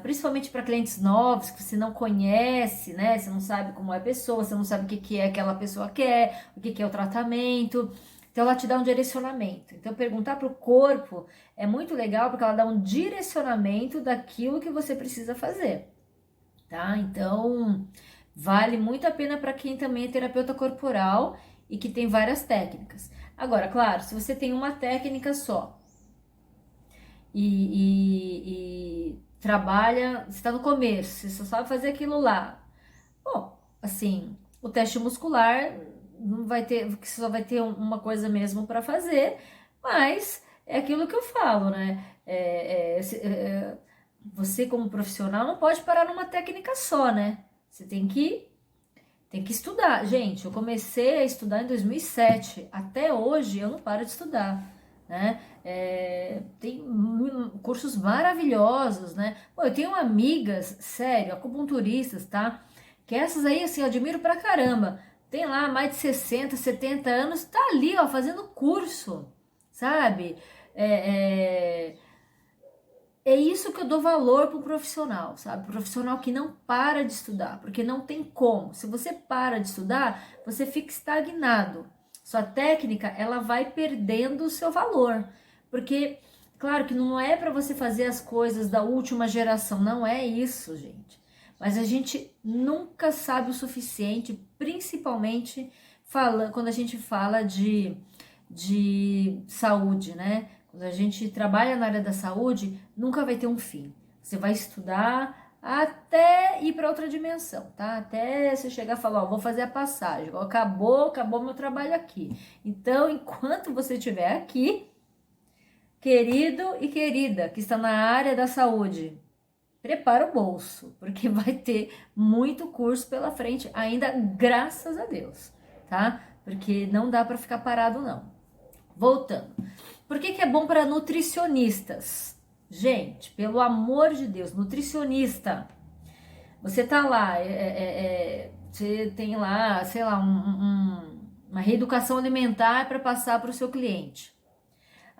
principalmente para clientes novos que você não conhece, né? Você não sabe como é a pessoa, você não sabe o que é aquela pessoa quer, o que é o tratamento. Então, ela te dá um direcionamento. Então, perguntar para o corpo é muito legal porque ela dá um direcionamento daquilo que você precisa fazer, tá? Então, vale muito a pena para quem também é terapeuta corporal e que tem várias técnicas. Agora, claro, se você tem uma técnica só e trabalha, você está no começo, você só sabe fazer aquilo lá. Bom, assim, o teste muscular não vai ter, você só vai ter uma coisa mesmo para fazer, mas é aquilo que eu falo, né? Você como profissional não pode parar numa técnica só, né? Você tem que estudar. Gente, eu comecei a estudar em 2007. Até hoje eu não paro de estudar, né? Tem cursos maravilhosos, né? Pô, eu tenho amigas, sério, acupunturistas, tá? Que essas aí, assim, eu admiro pra caramba. Tem lá mais de 60, 70 anos, tá ali, ó, fazendo curso, sabe? É, é, é isso que eu dou valor para o profissional, sabe? Profissional que não para de estudar, porque não tem como. Se você para de estudar, você fica estagnado. Sua técnica, ela vai perdendo o seu valor. Porque, claro que não é para você fazer as coisas da última geração, não é isso, gente. Mas a gente nunca sabe o suficiente, principalmente quando a gente fala de saúde, né? Quando a gente trabalha na área da saúde, nunca vai ter um fim. Você vai estudar até ir para outra dimensão, tá? Até você chegar e falar, ó, vou fazer a passagem, acabou meu trabalho aqui. Então, enquanto você estiver aqui, querido e querida que está na área da saúde, prepara o bolso, porque vai ter muito curso pela frente ainda, graças a Deus, tá? Porque não dá para ficar parado, não. Voltando. Por que é bom para nutricionistas? Gente, pelo amor de Deus, nutricionista. Você tá lá, você tem lá, sei lá, uma reeducação alimentar para passar para o seu cliente.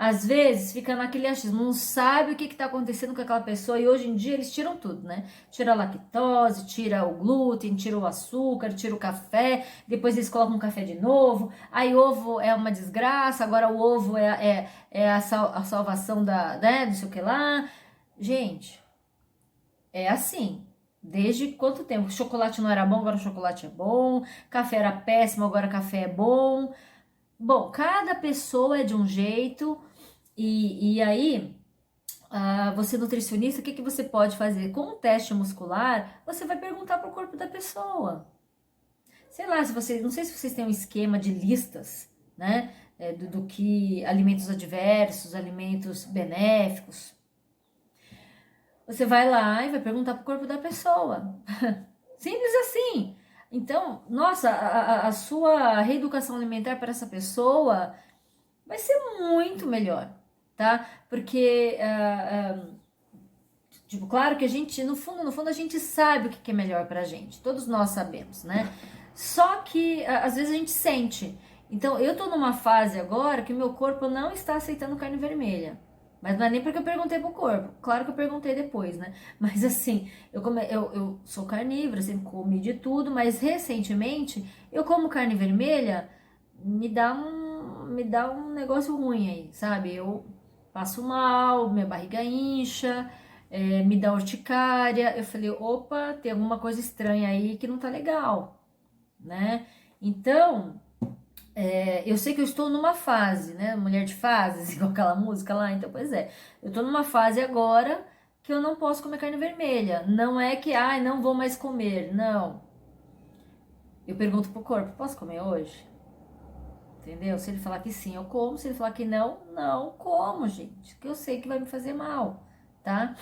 Às vezes fica naquele achismo, não sabe o que está acontecendo com aquela pessoa e hoje em dia eles tiram tudo, né? Tira a lactose, tira o glúten, tira o açúcar, tira o café, depois eles colocam um café de novo, aí ovo é uma desgraça, agora o ovo é a salvação né, não sei o que lá. Gente, é assim. Desde quanto tempo? Chocolate não era bom, agora o chocolate é bom. Café era péssimo, agora café é bom. Bom, cada pessoa é de um jeito, e aí, você nutricionista, o que você pode fazer? Com o teste muscular, você vai perguntar para o corpo da pessoa. Sei lá, não sei se vocês têm um esquema de listas, né? Do que alimentos adversos, alimentos benéficos. Você vai lá e vai perguntar para o corpo da pessoa. Simples assim. Então, nossa, a sua reeducação alimentar para essa pessoa vai ser muito melhor, tá? Porque, tipo, claro que a gente, no fundo, a gente sabe o que é melhor pra gente. Todos nós sabemos, né? Só que, às vezes, a gente sente. Então, eu tô numa fase agora que o meu corpo não está aceitando carne vermelha. Mas não é nem porque eu perguntei pro corpo. Claro que eu perguntei depois, né? Mas assim, eu sou carnívora, sempre comi de tudo, mas recentemente eu como carne vermelha, me dá um negócio ruim aí, sabe? Eu passo mal, minha barriga incha, me dá urticária. Eu falei, opa, tem alguma coisa estranha aí que não tá legal, né? Então, eu sei que eu estou numa fase, né? Mulher de fases, igual aquela música lá. Então, pois é, eu tô numa fase agora que eu não posso comer carne vermelha. Não é que, ai, não vou mais comer. Não. Eu pergunto pro corpo, posso comer hoje? Entendeu? Se ele falar que sim, eu como. Se ele falar que não, não como, gente. Que eu sei que vai me fazer mal, tá?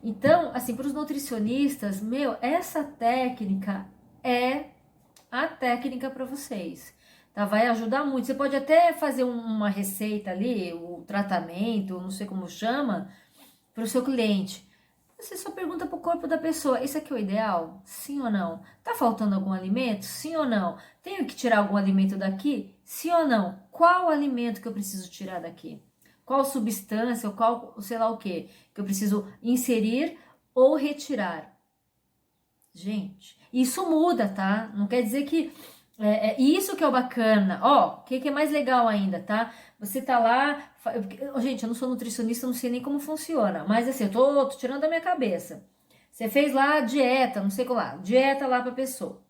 Então, assim, para os nutricionistas, meu, essa técnica é a técnica para vocês, tá? Vai ajudar muito. Você pode até fazer uma receita ali, o tratamento, não sei como chama, para o seu cliente. Você só pergunta pro corpo da pessoa, esse aqui é o ideal? Sim ou não? Tá faltando algum alimento? Sim ou não? Tenho que tirar algum alimento daqui? Sim ou não? Qual alimento que eu preciso tirar daqui? Qual substância ou qual, sei lá o que eu preciso inserir ou retirar? Gente, isso muda, tá? Não quer dizer que isso que é o bacana. Ó, o que é mais legal ainda, tá? Você tá lá. Gente, eu não sou nutricionista, eu não sei nem como funciona. Mas assim, eu tô tirando da minha cabeça. Você fez lá a dieta, não sei como lá, dieta lá pra pessoa.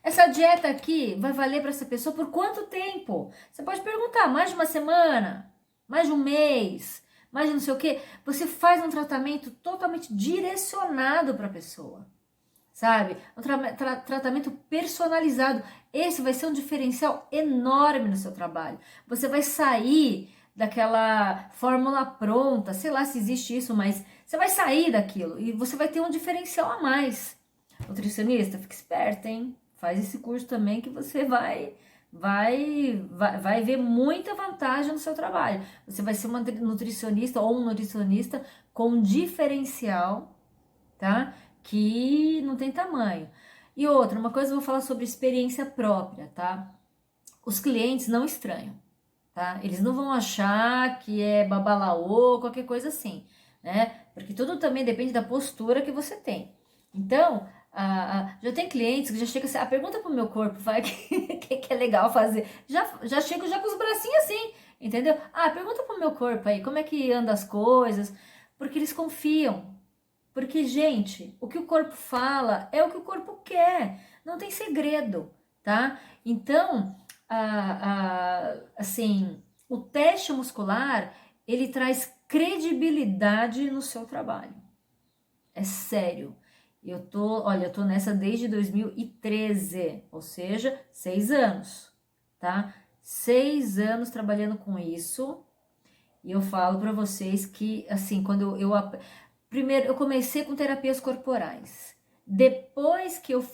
Essa dieta aqui vai valer para essa pessoa por quanto tempo? Você pode perguntar, mais de uma semana? Mais de um mês? mais não sei o quê. Você faz um tratamento totalmente direcionado para a pessoa, sabe? Um tratamento personalizado. Esse vai ser um diferencial enorme no seu trabalho. Você vai sair daquela fórmula pronta, sei lá se existe isso, mas você vai sair daquilo e você vai ter um diferencial a mais. Nutricionista, fica esperto, hein? Faz esse curso também que você vai ver muita vantagem no seu trabalho. Você vai ser uma nutricionista ou um nutricionista com diferencial, tá? Que não tem tamanho. E outra, uma coisa eu vou falar sobre experiência própria, tá? Os clientes não estranham, tá? Eles não vão achar que é babalaô, qualquer coisa assim, né? Porque tudo também depende da postura que você tem. Então, já tem clientes que já chegam assim, pergunta pro meu corpo, vai, que é legal fazer. Já chego já com os bracinhos assim, entendeu? Pergunta pro meu corpo aí, como é que anda as coisas, porque eles confiam. Porque, gente, o que o corpo fala é o que o corpo quer, não tem segredo, tá? Então, assim, o teste muscular, ele traz credibilidade no seu trabalho. É sério. Eu tô nessa desde 2013, ou seja, 6 anos, tá? 6 anos trabalhando com isso. E eu falo para vocês que, assim, quando primeiro eu comecei com terapias corporais. Depois que eu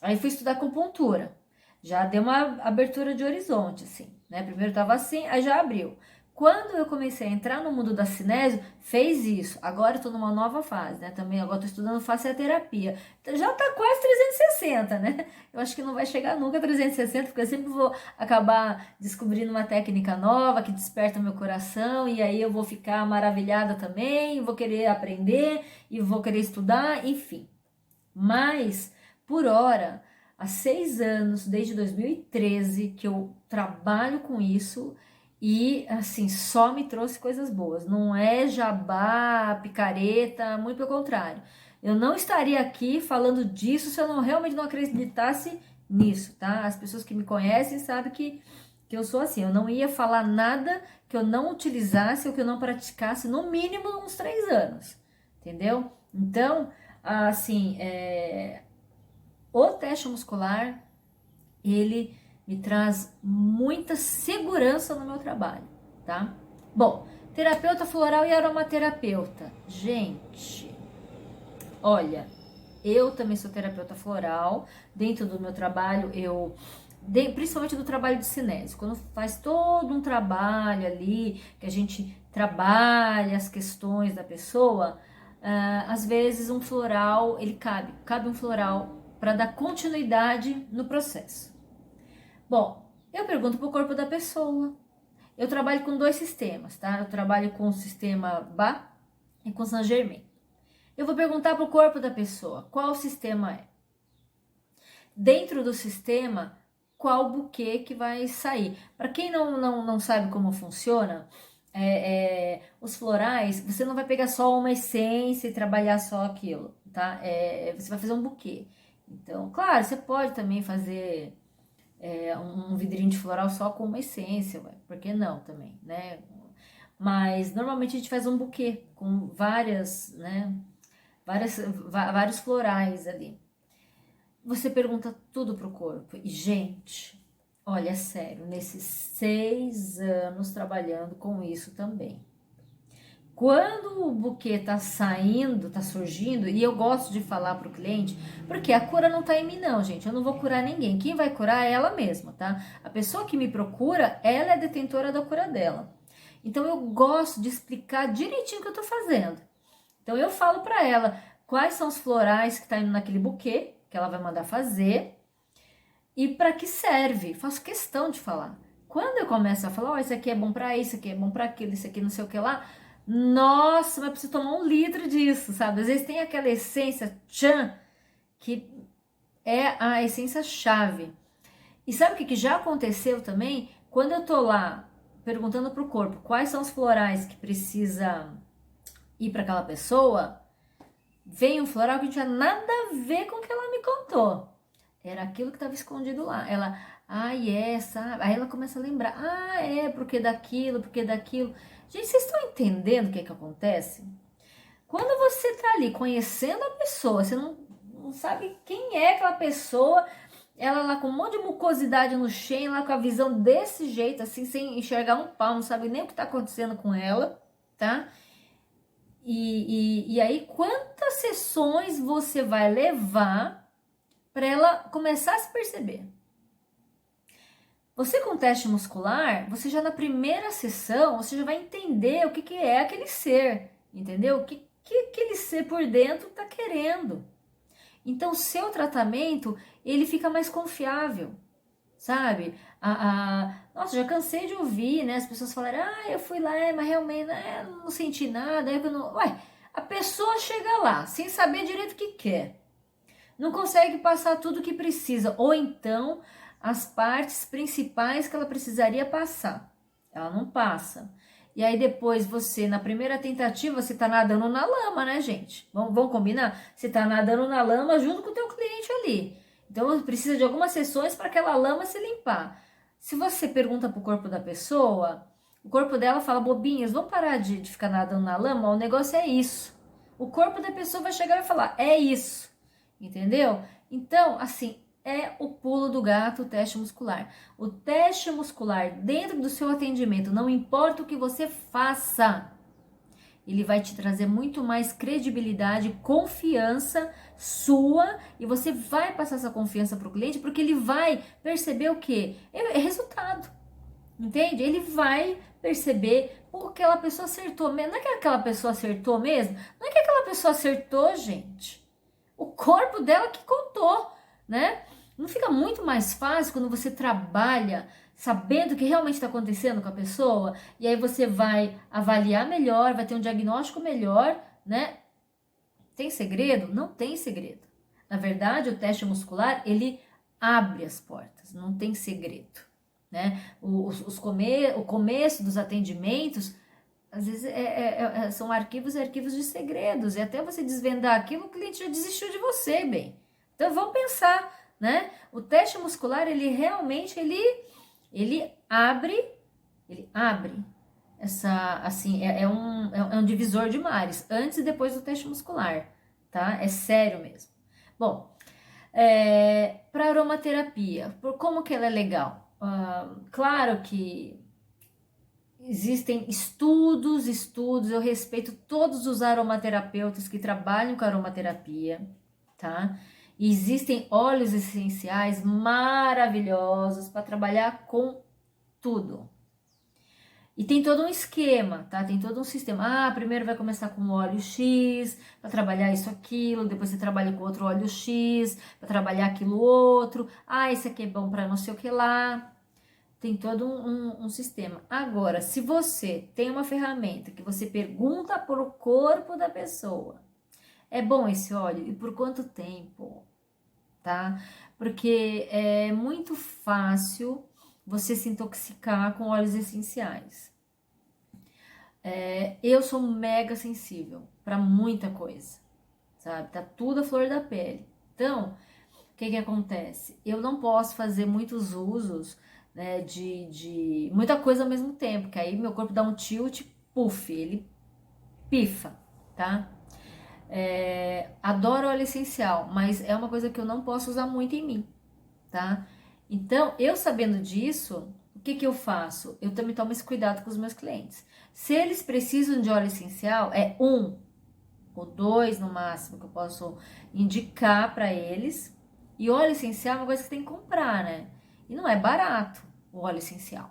aí fui estudar acupuntura. Já deu uma abertura de horizonte, assim, né? Primeiro tava assim, aí já abriu. Quando eu comecei a entrar no mundo da cinésio, fez isso. Agora eu tô numa nova fase, né? Também agora tô estudando fascioterapia. Então, já tá quase 360, né? Eu acho que não vai chegar nunca a 360, porque eu sempre vou acabar descobrindo uma técnica nova que desperta meu coração e aí eu vou ficar maravilhada também, vou querer aprender e vou querer estudar, enfim. Mas, por hora, há 6 anos, desde 2013, que eu trabalho com isso e, assim, só me trouxe coisas boas. Não é jabá, picareta, muito pelo contrário. Eu não estaria aqui falando disso se eu realmente não acreditasse nisso, tá? As pessoas que me conhecem sabem que eu sou assim. Eu não ia falar nada que eu não utilizasse ou que eu não praticasse, no mínimo, uns 3 anos, entendeu? Então, assim, o teste muscular, ele me traz muita segurança no meu trabalho, tá? Bom, terapeuta floral e aromaterapeuta. Gente, olha, eu também sou terapeuta floral. Dentro do meu trabalho, principalmente do trabalho de cinésio, quando faz todo um trabalho ali, que a gente trabalha as questões da pessoa, às vezes um floral, ele cabe um floral para dar continuidade no processo. Bom, eu pergunto para o corpo da pessoa. Eu trabalho com 2 sistemas, tá? Eu trabalho com o sistema Bach e com Saint Germain. Eu vou perguntar para o corpo da pessoa qual sistema é. Dentro do sistema, qual buquê que vai sair. Para quem não sabe como funciona, os florais, você não vai pegar só uma essência e trabalhar só aquilo, tá? Você vai fazer um buquê. Então, claro, você pode também fazer um vidrinho de floral só com uma essência, por que não também, né? Mas normalmente a gente faz um buquê com vários florais ali. Você pergunta tudo pro corpo. E, gente, olha, sério, nesses 6 anos trabalhando com isso também. Quando o buquê tá saindo, tá surgindo, e eu gosto de falar pro cliente, porque a cura não tá em mim não, gente, eu não vou curar ninguém, quem vai curar é ela mesma, tá? A pessoa que me procura, ela é detentora da cura dela. Então eu gosto de explicar direitinho o que eu tô fazendo. Então eu falo pra ela quais são os florais que tá indo naquele buquê, que ela vai mandar fazer, e para que serve, faço questão de falar. Quando eu começo a falar, isso aqui é bom para isso aqui é bom para aquilo, isso aqui não sei o que lá, nossa, mas preciso tomar 1 litro disso, sabe? Às vezes tem aquela essência tchan, que é a essência chave. E sabe o que já aconteceu também? Quando eu tô lá perguntando pro corpo quais são os florais que precisa ir para aquela pessoa, vem um floral que não tinha nada a ver com o que ela me contou. Era aquilo que estava escondido lá. Ela, sabe? Aí ela começa a lembrar, porque daquilo, porque daquilo. Gente, vocês estão entendendo o que acontece? Quando você tá ali conhecendo a pessoa, você não sabe quem é aquela pessoa, ela lá com um monte de mucosidade no cheio, lá com a visão desse jeito, assim, sem enxergar um pau, não sabe nem o que tá acontecendo com ela, tá? E aí, quantas sessões você vai levar para ela começar a se perceber? Você com teste muscular, você já na primeira sessão, você já vai entender o que é aquele ser, entendeu? O que aquele ser por dentro está querendo. Então, o seu tratamento, ele fica mais confiável, sabe? Nossa, já cansei de ouvir, né? As pessoas falarem, eu fui lá, mas realmente não senti nada. Ué, a pessoa chega lá, sem saber direito o que quer. Não consegue passar tudo o que precisa, ou então as partes principais que ela precisaria passar. Ela não passa. E aí depois você, na primeira tentativa, você tá nadando na lama, né, gente? Vamos combinar? Você tá nadando na lama junto com o teu cliente ali. Então precisa de algumas sessões para aquela lama se limpar. Se você pergunta pro corpo da pessoa, o corpo dela fala, bobinhas, vamos parar de ficar nadando na lama? O negócio é isso. O corpo da pessoa vai chegar e falar, é isso. Entendeu? Então, assim, é o pulo do gato, o teste muscular. O teste muscular dentro do seu atendimento, não importa o que você faça, ele vai te trazer muito mais credibilidade, confiança sua, e você vai passar essa confiança para o cliente, porque ele vai perceber o quê? É resultado, entende? Ele vai perceber, pô, aquela pessoa acertou mesmo. Não é que aquela pessoa acertou mesmo? Não é que aquela pessoa acertou, gente. O corpo dela que contou, né? Não fica muito mais fácil quando você trabalha sabendo o que realmente está acontecendo com a pessoa? E aí você vai avaliar melhor, vai ter um diagnóstico melhor, né? Tem segredo? Não tem segredo. Na verdade, o teste muscular, ele abre as portas, não tem segredo, né? O começo dos atendimentos, às vezes são arquivos e arquivos de segredos, e até você desvendar aquilo, o cliente já desistiu de você, bem. Então vamos pensar, né? O teste muscular, ele realmente, ele abre essa, assim, é um divisor de mares, antes e depois do teste muscular, tá? É sério mesmo. Bom, para aromaterapia, como que ela é legal? Claro que existem estudos, eu respeito todos os aromaterapeutas que trabalham com aromaterapia, tá? E existem óleos essenciais maravilhosos para trabalhar com tudo. E tem todo um esquema, tá? Tem todo um sistema. Primeiro vai começar com o óleo X, para trabalhar isso, aquilo. Depois você trabalha com outro óleo X, para trabalhar aquilo outro. Esse aqui é bom para não sei o que lá. Tem todo um sistema. Agora, se você tem uma ferramenta que você pergunta para o corpo da pessoa, é bom esse óleo? E por quanto tempo? Tá? Porque é muito fácil você se intoxicar com óleos essenciais. Eu sou mega sensível para muita coisa, sabe? Tá tudo à flor da pele. Então, o que acontece? Eu não posso fazer muitos usos, né, de muita coisa ao mesmo tempo, que aí meu corpo dá um tilt, puff, ele pifa, tá? Adoro óleo essencial, mas é uma coisa que eu não posso usar muito em mim, tá? Então, eu sabendo disso, o que eu faço? Eu também tomo esse cuidado com os meus clientes. Se eles precisam de óleo essencial, é 1 ou 2 no máximo que eu posso indicar para eles. E óleo essencial é uma coisa que tem que comprar, né? E não é barato o óleo essencial.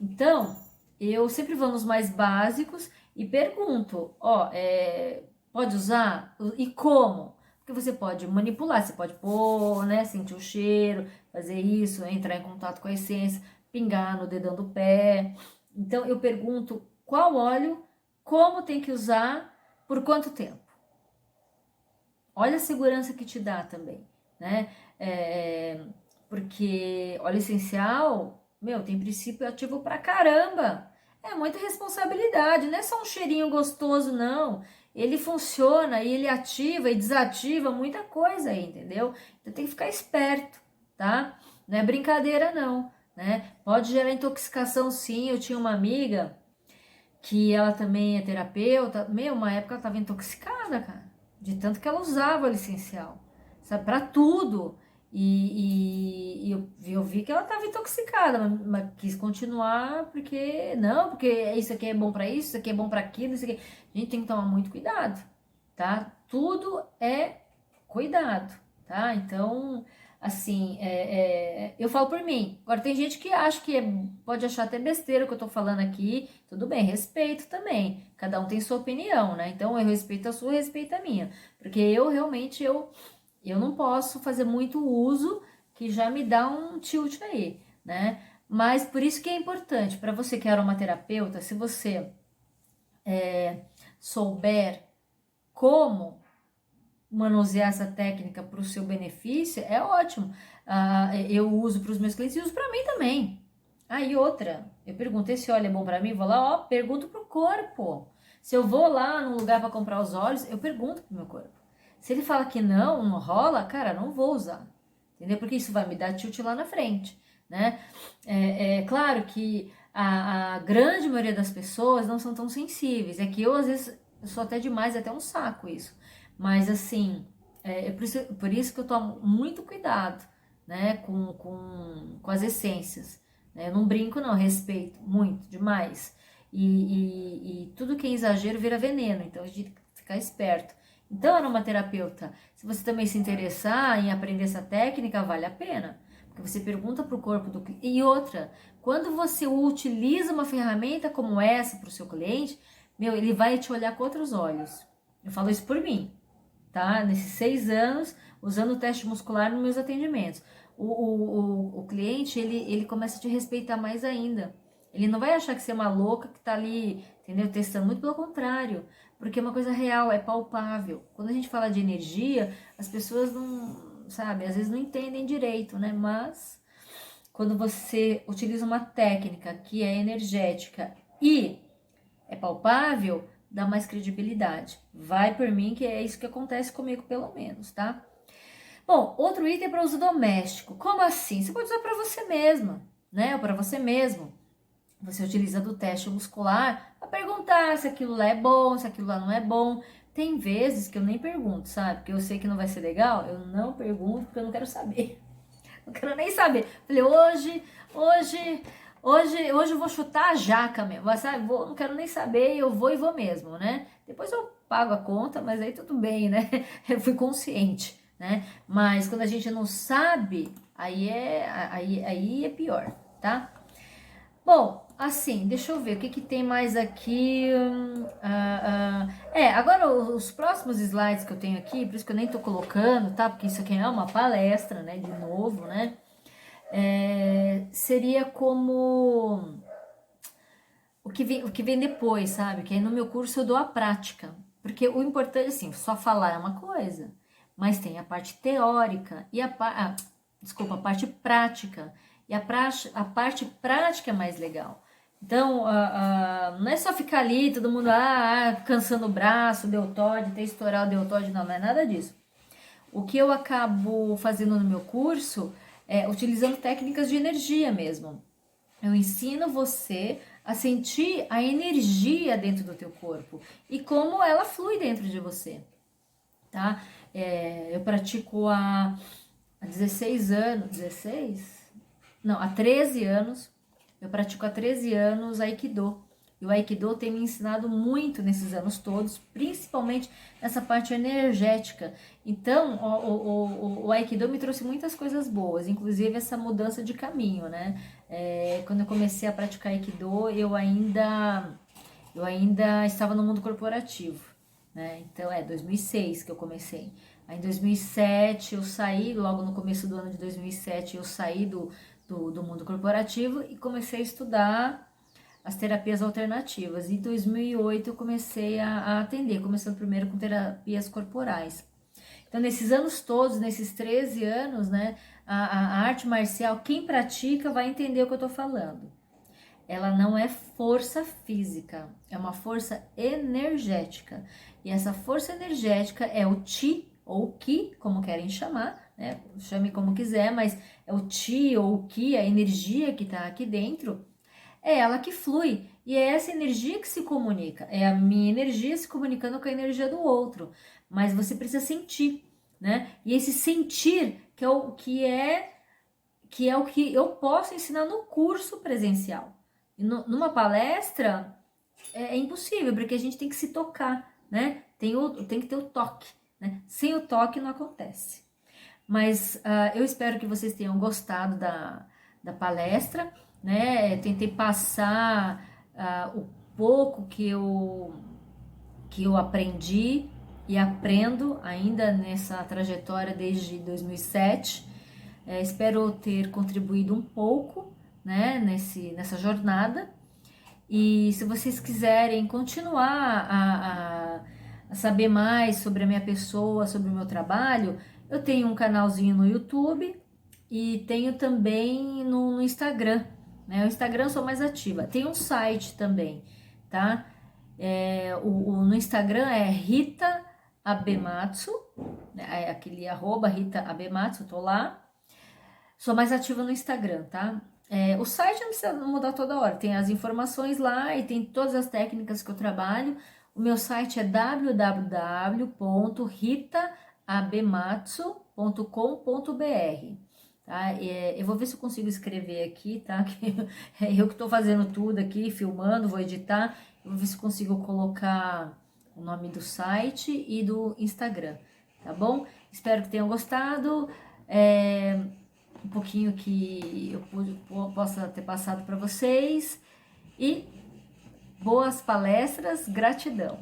Então, eu sempre vou nos mais básicos e pergunto, pode usar? E como? Porque você pode manipular, você pode pôr, né, sentir o cheiro, fazer isso, entrar em contato com a essência, pingar no dedão do pé. Então, eu pergunto qual óleo, como tem que usar, por quanto tempo. Olha a segurança que te dá também, né? Porque óleo essencial, tem princípio ativo pra caramba. É muita responsabilidade, não é só um cheirinho gostoso, não. Ele funciona e ele ativa e desativa muita coisa aí, entendeu? Então tem que ficar esperto, tá? Não é brincadeira, não, né? Pode gerar intoxicação, sim. Eu tinha uma amiga que ela também é terapeuta. Uma época ela estava intoxicada, cara, de tanto que ela usava o essencial, sabe, para tudo. E eu vi que ela estava intoxicada, mas quis continuar porque, não, porque isso aqui é bom para isso aqui é bom para aquilo, isso aqui. A gente tem que tomar muito cuidado, tá? Tudo é cuidado, tá? Então, assim, eu falo por mim. Agora, tem gente que acha que pode achar até besteira o que eu tô falando aqui. Tudo bem, respeito também. Cada um tem sua opinião, né? Então, eu respeito a sua, respeito a minha. Porque eu realmente, eu não posso fazer muito uso, que já me dá um tilt aí, né? Mas por isso que é importante, para você que é aromaterapeuta, se você souber como manusear essa técnica para o seu benefício, é ótimo. Eu uso para os meus clientes e uso para mim também. E outra, eu pergunto, esse óleo é bom para mim? Vou lá, pergunto pro corpo. Se eu vou lá num lugar para comprar os óleos, eu pergunto pro meu corpo. Se ele fala que não rola, cara, não vou usar. Entendeu? Porque isso vai me dar tilt lá na frente, né? É claro que a grande maioria das pessoas não são tão sensíveis. É que eu, às vezes, eu sou até demais, é até um saco isso. Mas, assim, por isso que eu tomo muito cuidado, né, com as essências. Né? Eu não brinco, não, respeito muito, demais. E tudo que é exagero vira veneno, então a gente tem que ficar esperto. Então, aromaterapeuta, se você também se interessar em aprender essa técnica, vale a pena. Porque você pergunta para o corpo do cliente. E outra, quando você utiliza uma ferramenta como essa para o seu cliente, ele vai te olhar com outros olhos. Eu falo isso por mim, tá? Nesses 6 anos, usando o teste muscular nos meus atendimentos. O cliente, ele começa a te respeitar mais ainda. Ele não vai achar que você é uma louca que tá ali, entendeu? Testando, muito pelo contrário. Porque é uma coisa real, é palpável. Quando a gente fala de energia, as pessoas não, sabe, às vezes não entendem direito, né? Mas quando você utiliza uma técnica que é energética e é palpável, dá mais credibilidade. Vai por mim que é isso que acontece comigo, pelo menos, tá? Bom, outro item para uso doméstico. Como assim? Você pode usar para você mesma, né? Ou para você mesmo. Você utiliza do teste muscular para perguntar se aquilo lá é bom, se aquilo lá não é bom. Tem vezes que eu nem pergunto, sabe? Porque eu sei que não vai ser legal, eu não pergunto porque eu não quero saber. Não quero nem saber. Falei, hoje eu vou chutar a jaca mesmo, sabe? Não quero nem saber, eu vou e vou mesmo, né? Depois eu pago a conta, mas aí tudo bem, né? Eu fui consciente, né? Mas quando a gente não sabe, aí é pior, tá? Bom, assim, deixa eu ver o que tem mais aqui. Agora os próximos slides que eu tenho aqui, por isso que eu nem tô colocando, tá? Porque isso aqui é uma palestra, né? De novo, né? Seria como o que vem depois, sabe? Que aí no meu curso eu dou a prática. Porque o importante, assim, só falar é uma coisa, mas tem a parte teórica e a parte prática. E a parte prática é mais legal. Então, não é só ficar ali, todo mundo cansando o braço, deltóide, até estourar o deltóide, não é nada disso. O que eu acabo fazendo no meu curso é utilizando técnicas de energia mesmo. Eu ensino você a sentir a energia dentro do teu corpo e como ela flui dentro de você, tá? Eu pratico há 16 anos, 16? Não, há 13 anos, eu pratico há 13 anos Aikido. E o Aikido tem me ensinado muito nesses anos todos, principalmente nessa parte energética. Então, o Aikido me trouxe muitas coisas boas, inclusive essa mudança de caminho, né? Quando eu comecei a praticar Aikido, eu ainda estava no mundo corporativo, né? Então, 2006 que eu comecei. Aí, em 2007, eu saí, logo no começo do ano de 2007, eu saí do mundo corporativo e comecei a estudar as terapias alternativas. Em 2008 eu comecei a atender, começando primeiro com terapias corporais. Então, nesses anos todos, nesses 13 anos, né, a arte marcial, quem pratica vai entender o que eu tô falando. Ela não é força física, é uma força energética. E essa força energética é o Chi ou Ki, como querem chamar, né? Chame como quiser, mas é o Chi ou o Ki, a energia que está aqui dentro, é ela que flui. E é essa energia que se comunica. É a minha energia se comunicando com a energia do outro. Mas você precisa sentir, né? E esse sentir que é o que eu posso ensinar no curso presencial. E numa palestra é impossível, porque a gente tem que se tocar, né? Tem que ter o toque, né? Sem o toque não acontece. Mas eu espero que vocês tenham gostado da palestra, né? Tentei passar o pouco que eu aprendi e aprendo ainda nessa trajetória desde 2007. Espero ter contribuído um pouco, né, nessa jornada. E se vocês quiserem continuar a saber mais sobre a minha pessoa, sobre o meu trabalho, eu tenho um canalzinho no YouTube e tenho também no Instagram, né? O Instagram eu sou mais ativa. Tem um site também, tá? No Instagram é Rita Abematsu, né? É aquele @ Rita Abematsu, tô lá. Sou mais ativa no Instagram, tá? O site não precisa mudar toda hora, tem as informações lá e tem todas as técnicas que eu trabalho. O meu site é www.ritaabematsu.com.br, tá? Eu vou ver se eu consigo escrever aqui, tá? Eu que estou fazendo tudo aqui, filmando, vou editar. Eu vou ver se consigo colocar o nome do site e do Instagram, tá bom? Espero que tenham gostado. Um pouquinho que eu possa ter passado para vocês e boas palestras, gratidão.